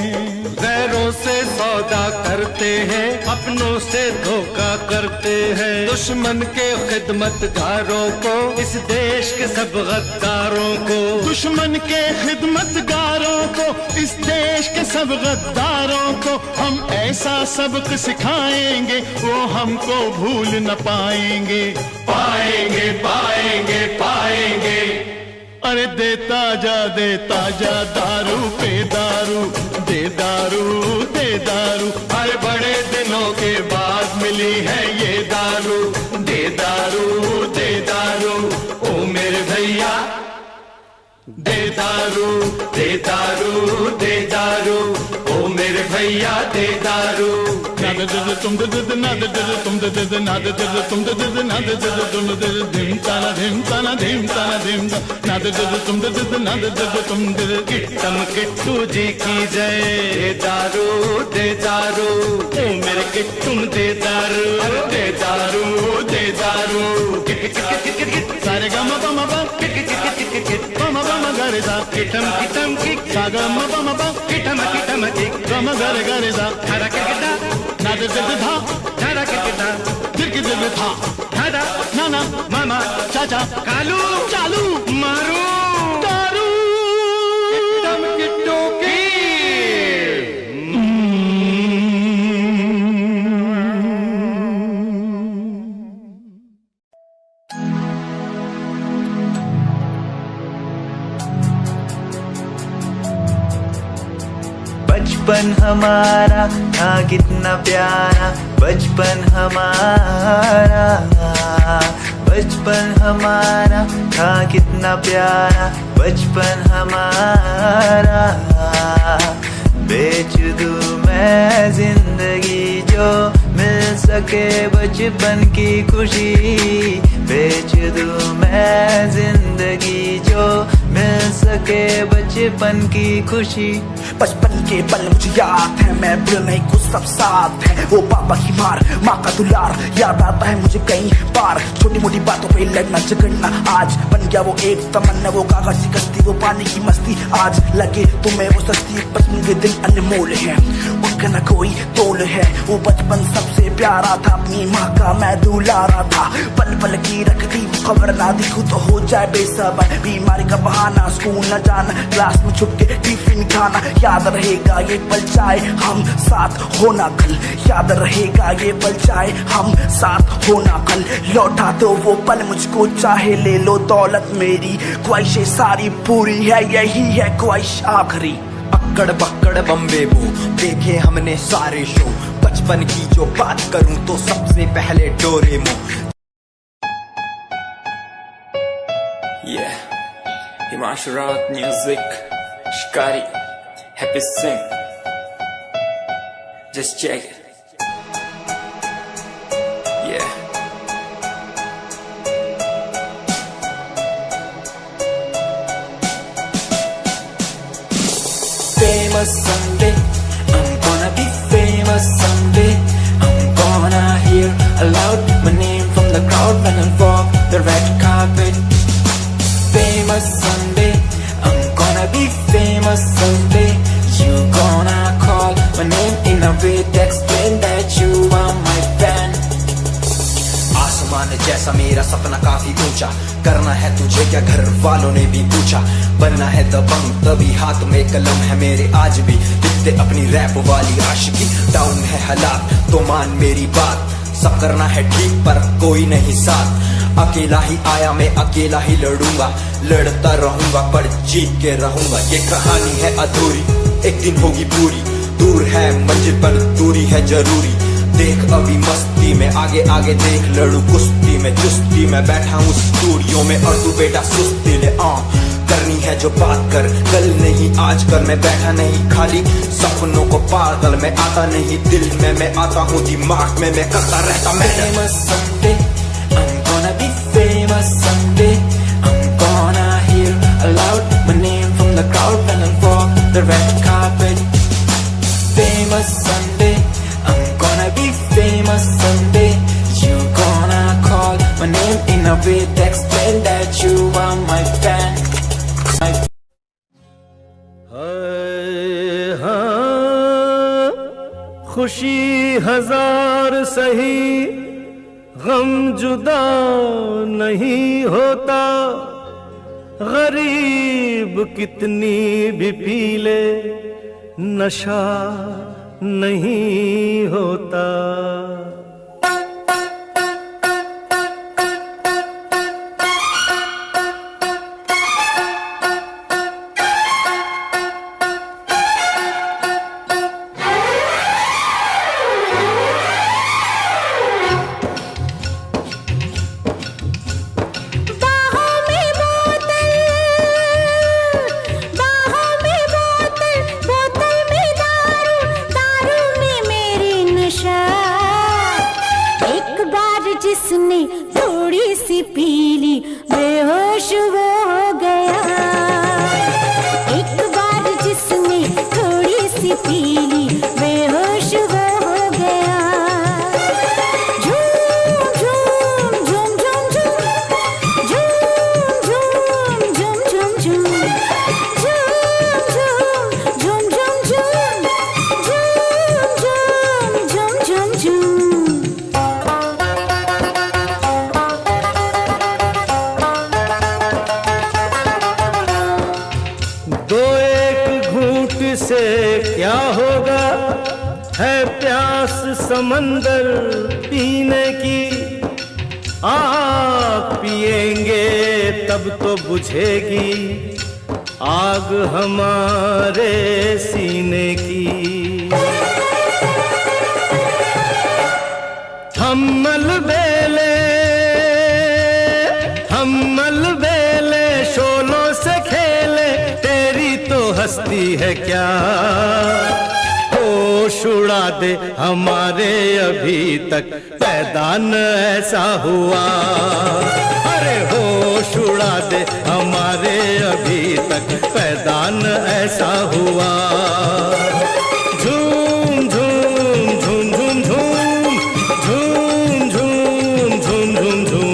गैरों से सौदा करते हैं, अपनों से धोखा करते हैं, दुश्मन के खिदमतगारों को, इस देश के सब गद्दारों को, दुश्मन के खिदमतगारों को, इस देश के सब गद्दारों को हम ऐसा सबक सिखाएंगे, वो हमको भूल न पाएंगे पाएंगे पाएंगे पाएंगे। अरे देता जा दारू पे दारू दे दारू दे दारू, अरे बड़े दिनों के बाद मिली है ये दारू दे दारू दे दारू, ओ मेरे भैया दे दारू दे दारू दे दारू, ओ मेरे भैया दे दारू। तुम तुम किट्टम किट्टू जी की जय, दारू दे दारू, ओ मेरे किट्टुम दे दारू दे दारू दे दारू। सारे गम पम पम पम गरे सा किटम किटम किक सागम पम पम किटम किटम किक गम गरे गरे सा धारा किटा नादे था धारा किटा दिल की दिल था धारा नाना मामा चाचा कालू चालू मारू दारू किटम किट्टू की। बचपन हमारा था कितना प्यारा, बचपन हमारा, बचपन हमारा था कितना प्यारा, बचपन हमारा। बेच दूं मैं जिंदगी जो मिल सके बचपन की खुशी, बेच दूं मैं जिंदगी जो मिल सके बचपन की खुशी। बचपन के पल मुझे याद है, मैं भूल नहीं कुछ सब साथ है, वो पापा की मार माँ का दुलार याद आता है मुझे कई बार, छोटी मोटी बातों पे लड़ना झगड़ना आज बन गया वो एक तमन्ना, वो कागज की कश्ती वो पानी की मस्ती आज लगे तुम्हें वो सस्ती। बचपन के दिन अनमोल है, उनका न कोई तोल है, वो बचपन सबसे प्यारा था, अपनी माँ का मैं दुलारा था, पल पल की रखती खबर ना दिखूं तो हो जाए बेसबर, बीमारी का बहाना स्कूल न जाना, क्लास में छुप के टिफिन खाना, याद रहेगा ये पल चाहे हम साथ होना कल, याद रहेगा ये पल चाहे हम साथ होना कल, लौटा दो वो पल मुझको चाहे ले लो दौलत मेरी, ख्वाहिशें सारी पूरी है यही है ख्वाहिश आखिरी। अक्कड़ बक्कड़ बम्बे बो देखे हमने सारे शो, बचपन बचपन की जो बात करूं तो सबसे पहले Doraemon. Yeah, Himanshu Rawat music, Shikari, Happy Singh. Just check it. Yeah. Famous someday, I'm gonna be famous someday. I'm gonna hear aloud my name from the crowd when I walk the red carpet. Famous someday, I'm gonna be famous someday. You gonna call my name in a way to explain that you are my fan. आसमान जैसा मेरा सपना काफी ऊंचा, करना है तुझे क्या घर वालों ने भी पूछा। बनना है दबंग तभी हाथ में कलम है मेरे आज भी लिखते अपनी रैप वाली आशिकी। डाउन है हालात तो मान मेरी बात, सब करना है ठीक पर कोई नहीं साथ। अकेला ही आया मैं अकेला ही लड़ूंगा, लड़ता रहूंगा पर जीत के रहूंगा। ये कहानी है अधूरी, एक दिन होगी पूरी। दूर है मंजिल पर दूरी है जरूरी। देख अभी मस्ती में आगे आगे देख, लड़ू कुश्ती में चुस्ती में बैठा हूँ स्टूडियो में और तू बेटा सुस्ती ले। करनी है जो बात कर, कल नहीं आज कर। मैं बैठा नहीं खाली सपनों को पागल में आता नहीं दिल में मैं आता हूँ दिमाग में मैं करता रहता मैं। Gonna be famous someday. I'm gonna hear aloud my name from the crowd when I walk the red carpet. Famous someday, I'm gonna be famous someday. You gonna call my name in a way to explain that you are my fan. हाँ, खुशी हजार सही गम जुदा नहीं होता, गरीब कितनी भी पी ले नशा नहीं होता। जिसने थोड़ी सी पी ली बेहोश वो हो गया। एक बार जिसने थोड़ी सी पी ली बेहोश वो हो गया। झूम झूम झूम झूम झूम झूम झूम झूम झूम झूम झूम झूम झूम झूम झूम झूम झूम। से क्या होगा, है प्यास समंदर पीने की। आग पिएंगे तब तो बुझेगी आग हमारे सीने की। हम मलबेले शोलों से खेले, तेरी तो हस्ती है क्या। होश उड़ा दे हमारे अभी तक पैदा न ऐसा हुआ। अरे होश उड़ा दे हमारे अभी तक पैदा न ऐसा हुआ। झूम झूम झूम झूम झूम झूम झूम झूम झूम झूम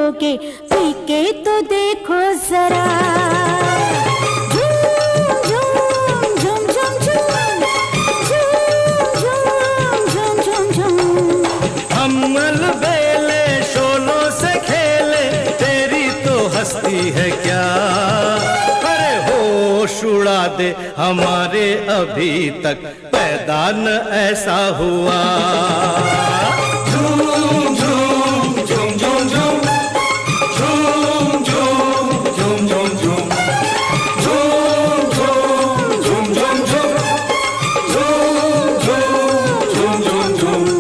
पियोगे, पी के तो देखो जरा। झूम झूम झूम झूम झूम झूम झूम झूम। हम अलबेले शोलों से खेले, तेरी तो हस्ती है क्या। अरे होश उड़ा दे हमारे, अभी तक पैदा न ऐसा हुआ। झूम झूम झूम झूम झूम झूम झूम झूम झूम झूम झूम झूम झूम झूम झूम झूम झूम।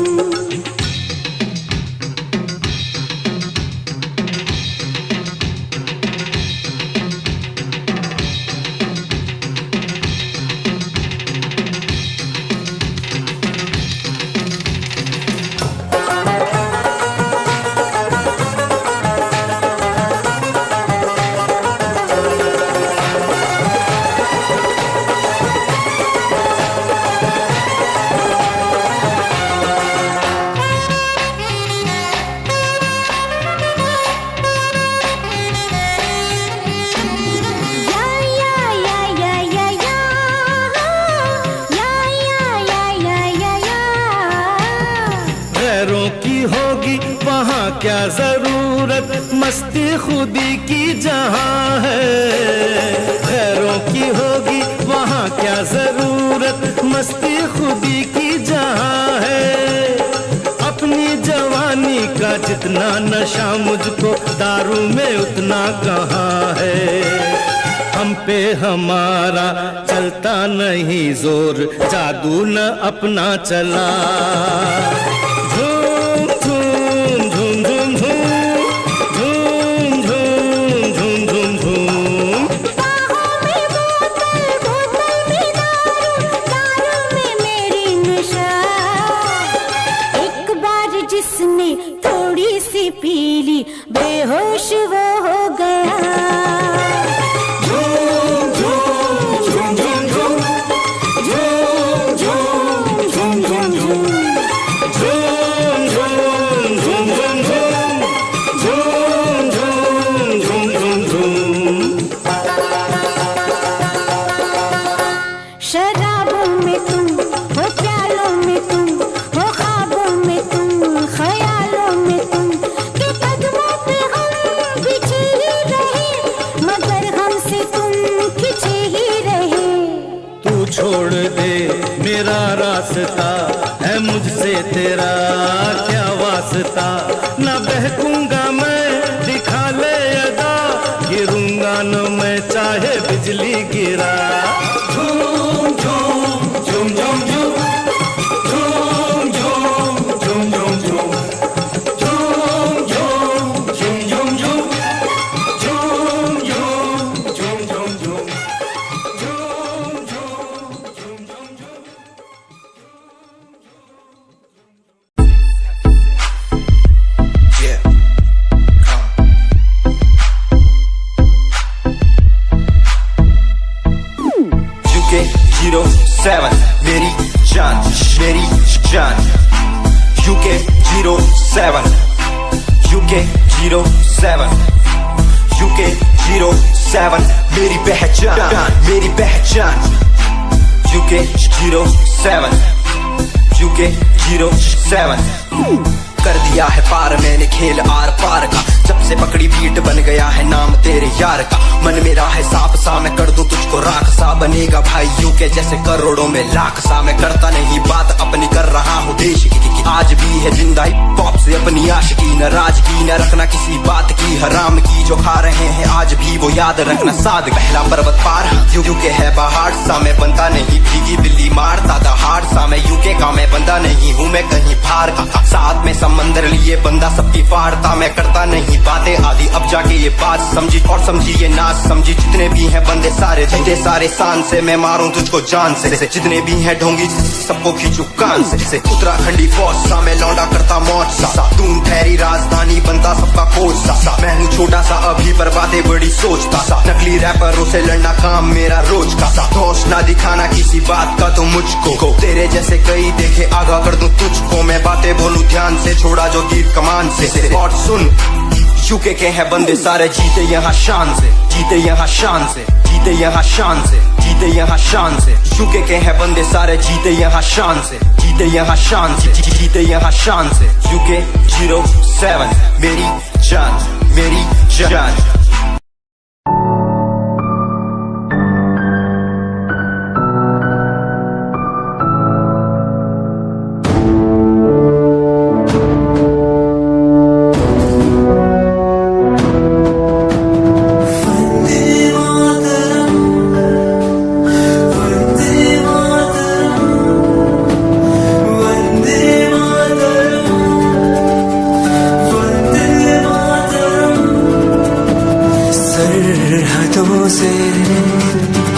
क्या जरूरत मस्ती खुदी की जहां है। गैरों की होगी वहां क्या जरूरत मस्ती खुदी की जहां है। अपनी जवानी का जितना नशा मुझको दारू में उतना कहाँ है। हम पे हमारा चलता नहीं जोर, जादू न अपना चला। थोड़ी सी पीली बेहोश वो हो गया। झूम झूम झूम झूम झूम झूम झूम झूम झूम झूम झूम झूम झूम झूम झूम झूम। शराबों में तुम हो, प्यालों में तुम हो, ख्वाबों में तुम, ख्यालों में तुम, के कदमों पे हम बिछे ही रहे, मगर हमसे तुम खिंचे ही रहे। तू छोड़ दे मेरा रास्ता, है मुझसे तेरा क्या वास्ता। न बहकूंगा मैं, दिखा ले अदा, गिरूंगा न मैं चाहे बिजली गिरा। झूम झूम झूम झूम झूम झूम झूम झूम झूम झूम मेरी जान, मेरी जान। UK 07 UK 07 UK 07 मेरी पहचान, मेरी पहचान। UK 07 UK 07 कर दिया है पार मैंने खेल आर पार का। जब से पकड़ी बीट बन गया है नाम तेरे यार का। मन मेरा है साफ सा, मैं कर दूं तुझको राख सा। बनेगा भाई यूके जैसे करोड़ों में लाख सा। मैं करता नहीं बात अपनी, कर रहा हूँ देश की। आज भी है जिंदा हिप हॉप से अपनी आशिकी। नाराजगी न रखना किसी बात की, हराम की जो खा रहे हैं आज भी वो याद रखना। साद पहला पर्वत पार यूके है पहाड़ सा। मैं बनता नहीं भीगी बिल्ली मारता दहाड़ सा। मैं यूके का मैं बंदा नहीं हूँ, मैं कहीं बाहर का। साथ में समंदर लिए बंदा सबकी फाड़ता। मैं करता नहीं बातें आदि, अब जाके ये बात समझी और समझी ये नाच समझी। जितने भी हैं बंदे सारे जीते सारे शान से, मैं मारूं तुझको जान से। जितने भी हैं ढोंगी सबको खींचू कान से। उत्तराखंडी फौज सा मैं लौंडा करता मौज सा। दून ठहरी राजधानी बनता सबका कोच सा। मैं हूँ छोटा सा अभी पर बातें बड़ी सोचता सा। नकली रैपरों से लड़ना काम मेरा रोज का सा। दोष ना दिखाना किसी बात का तो मुझको, तेरे जैसे कई देखे आगा कर दूं तुझको। मैं बातें बोलूं ध्यान से, छोड़ा जो तीर कमान से। और सुन यूके के हैं बंदे सारे जीते यहाँ शान से, जीते यहाँ शान से, जीते यहाँ शान से, जीते यहाँ शान से। यूके के हैं बंदे सारे जीते यहाँ शान से, जीते यहाँ शान से, जीते यहाँ शान से। यूके 07 मेरी जान, मेरी जान। सरहदों से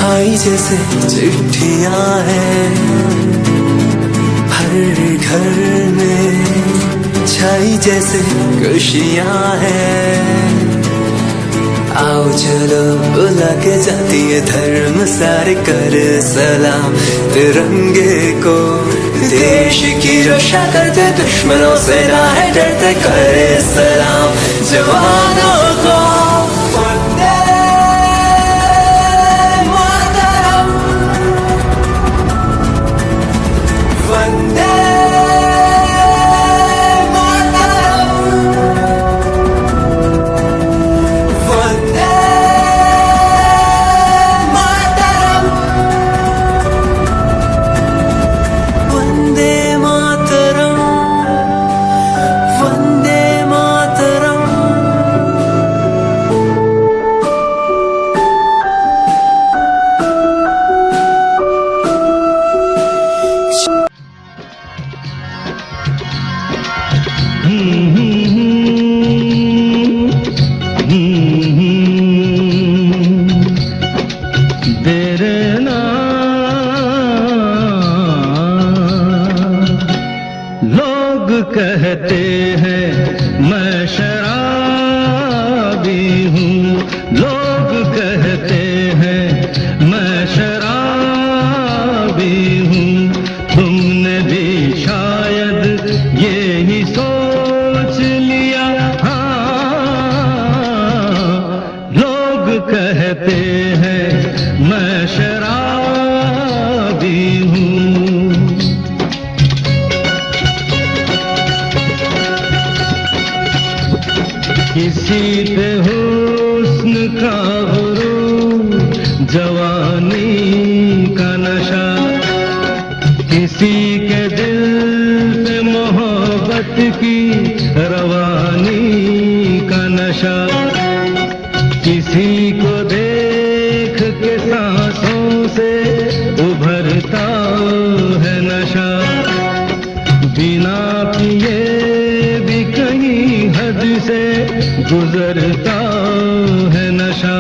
आई जैसे चिट्ठियां हैं, हर घर में छाई जैसे खुशियां हैं। आओ चलो बुला के जाती है धर्म सारे कर सलाम तिरंगे को। देश की रक्षा करते दुश्मनों से ना है डरते, करे सलाम जवानों को। कहते हैं मैं शराबी हूँ, लोग कहते हैं मैं शराबी हूँ। तुमने भी शायद ये ही सोच लिया, हाँ। लोग कहते हैं मैं शराबी हूँ। किसी पे हुस्न का गुरूर, जवानी का नशा, किसी के दिल पे मोहब्बत की रवानी का नशा। किसी को देख के सांसों से उभरता है नशा, बिना पिए भी कहीं हद से गुजरता है नशा।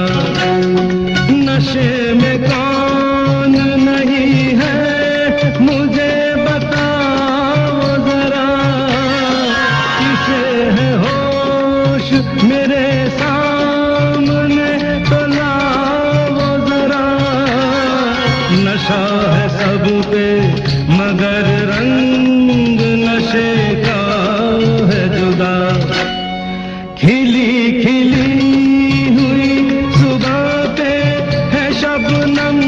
नशे में कौन नहीं है मुझे बताओ जरा, किसे है होश मेरे सामने तो लाओ जरा। नशा है सब पे मगर रंग नशे का है जुदा। खिली खिली हुई सुबह पे है शबनम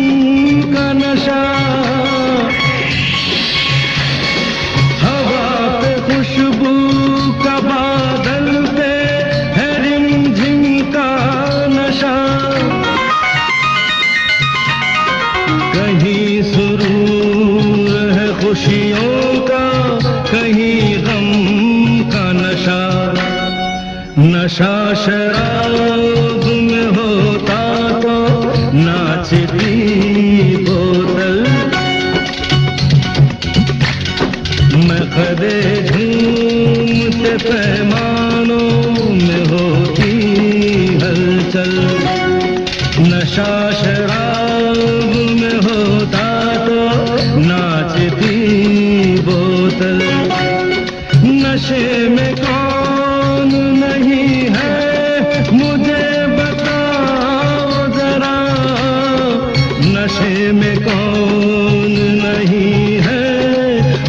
का नशा, हवा पे खुशबू का बादल पे है रिमझिम का नशा। कहीं सुरूर है खुशियों का, कहीं गम का नशा। नशा शराब में होता तो नाचती बोतल, मखदे झूमते पैमानों में होती हलचल। नशा शराब में होता तो नाचती बोतल। नशे में कौन नहीं है मुझे बताओ जरा, नशे में कौन नहीं है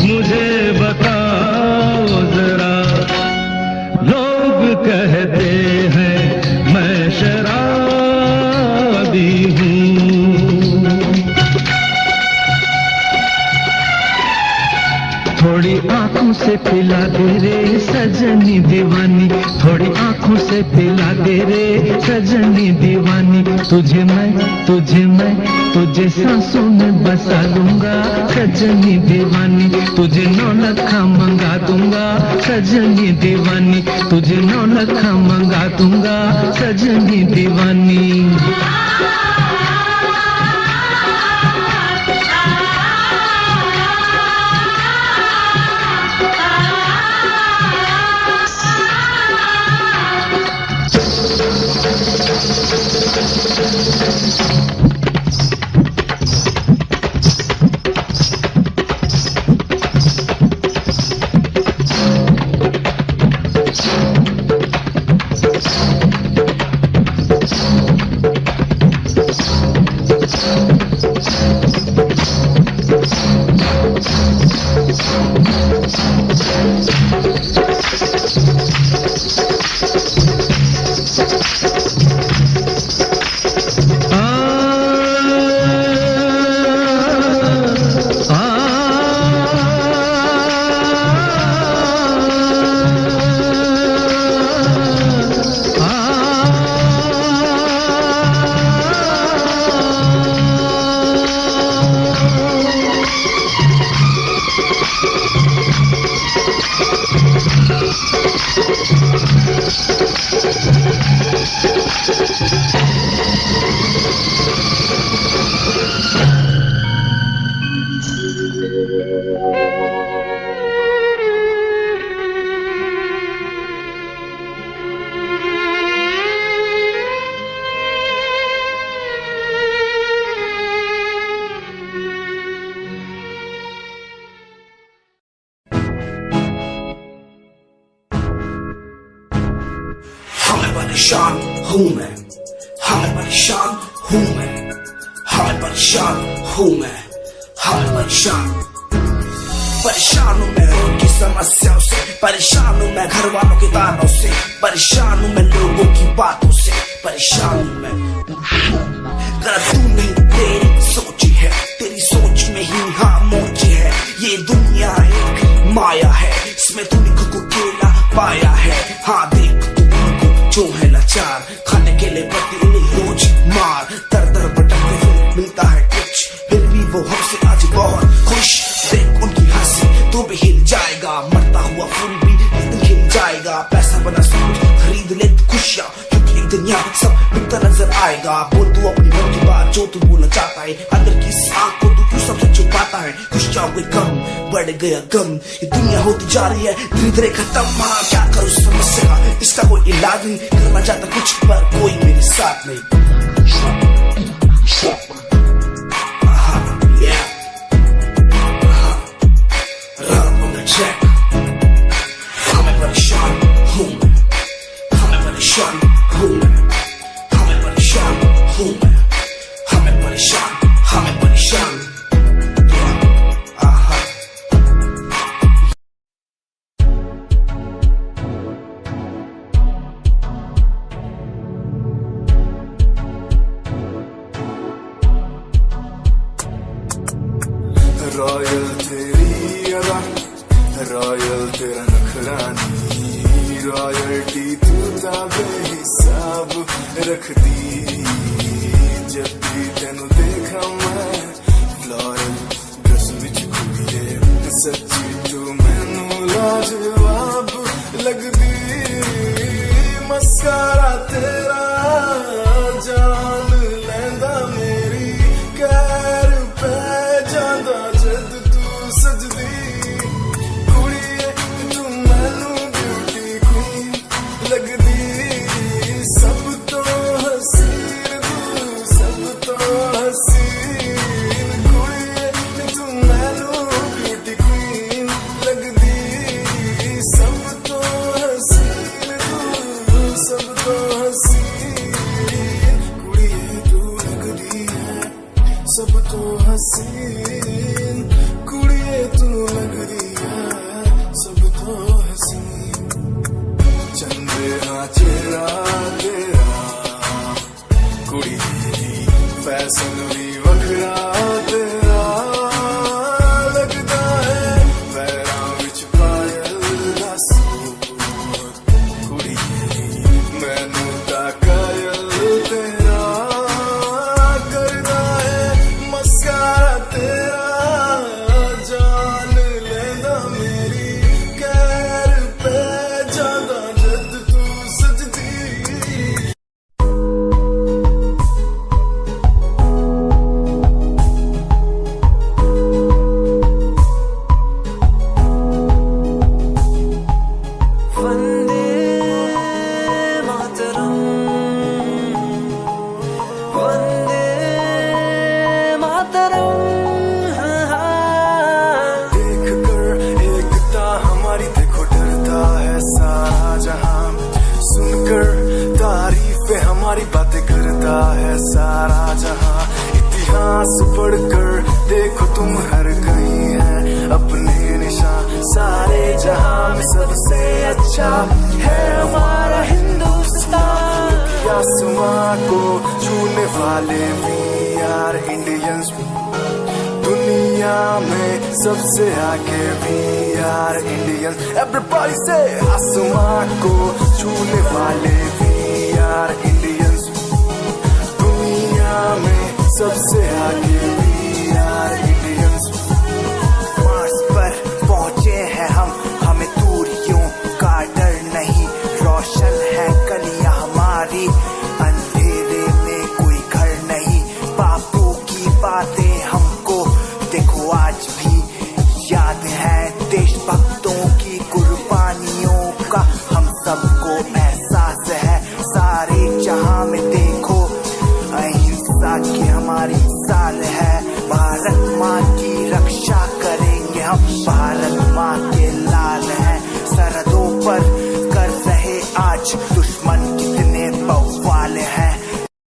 मुझे बताओ जरा। लोग कहते थोड़ी आंखों से पिला दे रे सजनी दीवानी, थोड़ी आंखों से पिला दे रे सजनी दीवानी। तुझे मैं तुझे सांसों में बसा लूंगा सजनी दीवानी, तुझे 9 लखा मंगा दूंगा सजनी दीवानी, तुझे 9 लखा मंगा दूंगा सजनी दीवानी। परेशान हूँ मैं, हाँ मैं परेशान हूँ मैं, हाँ मैं परेशान हूँ मैं, हाँ मैं परेशान हूँ मैं रोज की समस्याओं से, परेशान हूँ मैं घर वालों के तानों से, परेशान हूँ मैं लोगों की बातों से, परेशान हूँ मैं। गलत तू नहीं तेरी सोच है, तेरी सोच में ही हाँ मोच है, ये दुनिया एक माया है, इसमें तूने खुद को अकेला पाया है। हाँ देख तू उनको जो है लाचार, खाने के लिए पड़ती उन्हें रोज मार, दर दर भटकते हुए मिलता है कुछ, फिर भी वो हमसे आज बहुत खुश। देख उनकी हंसी तो भी हिल जाएगा, मरता हुआ फूल भी एक दिन खिल जाएगा, पैसा बना सब कुछ खरीद ले खुशियाँ, क्योंकि एक दिन यहाँ सब मिलता नजर आएगा। बोल तू अपनी मन की बात जो तू बोलना चाहता है, अंदर की इस आँख को तू क्यों सबसे छुपाता है। खुशियाँ हुए कम बढ़ गया गम, ये दुनिया होती जा रही है धीरे धीरे खत्म। हाँ क्या करूँ समस्या का, इसका कोई इलाज नहीं, करना चाहता कुछ पर कोई मेरे साथ नहीं। हमें परेशान हूँ मैं, हमें परेशान हूँ मैं, हमें परेशान हूँ मैं, हमें परेशान, हमें परेशान। रॉयल तेरी अदा, रॉयल तेरा नखरानी, रॉयल्टी तू बेहिसाब रख दी। जब भी तेनू देखा मैं फ्लोरल ड्रेस विच कुड़िए, सच्ची तू मैनू लाजवाब लगदी। मस्कारा तेरा जान लैंदा मेरी, कैर पै जांदा जद तू सजदी। कुड़िए तू मैनू ब्यूटी क्वीन लगदी, सब तो हसीन तू, सब तो हसीन। कुड़िए तू मैनू ब्यूटी क्वीन लगदी, सब तो हसीन तू, सब तो हसीन। वाले वी आर इंडियंस, दुनिया में सबसे आगे वी आर इंडियंस। एवरीबॉडी से आसमां को छूने वाले वी आर इंडियंस, दुनिया में सबसे आगे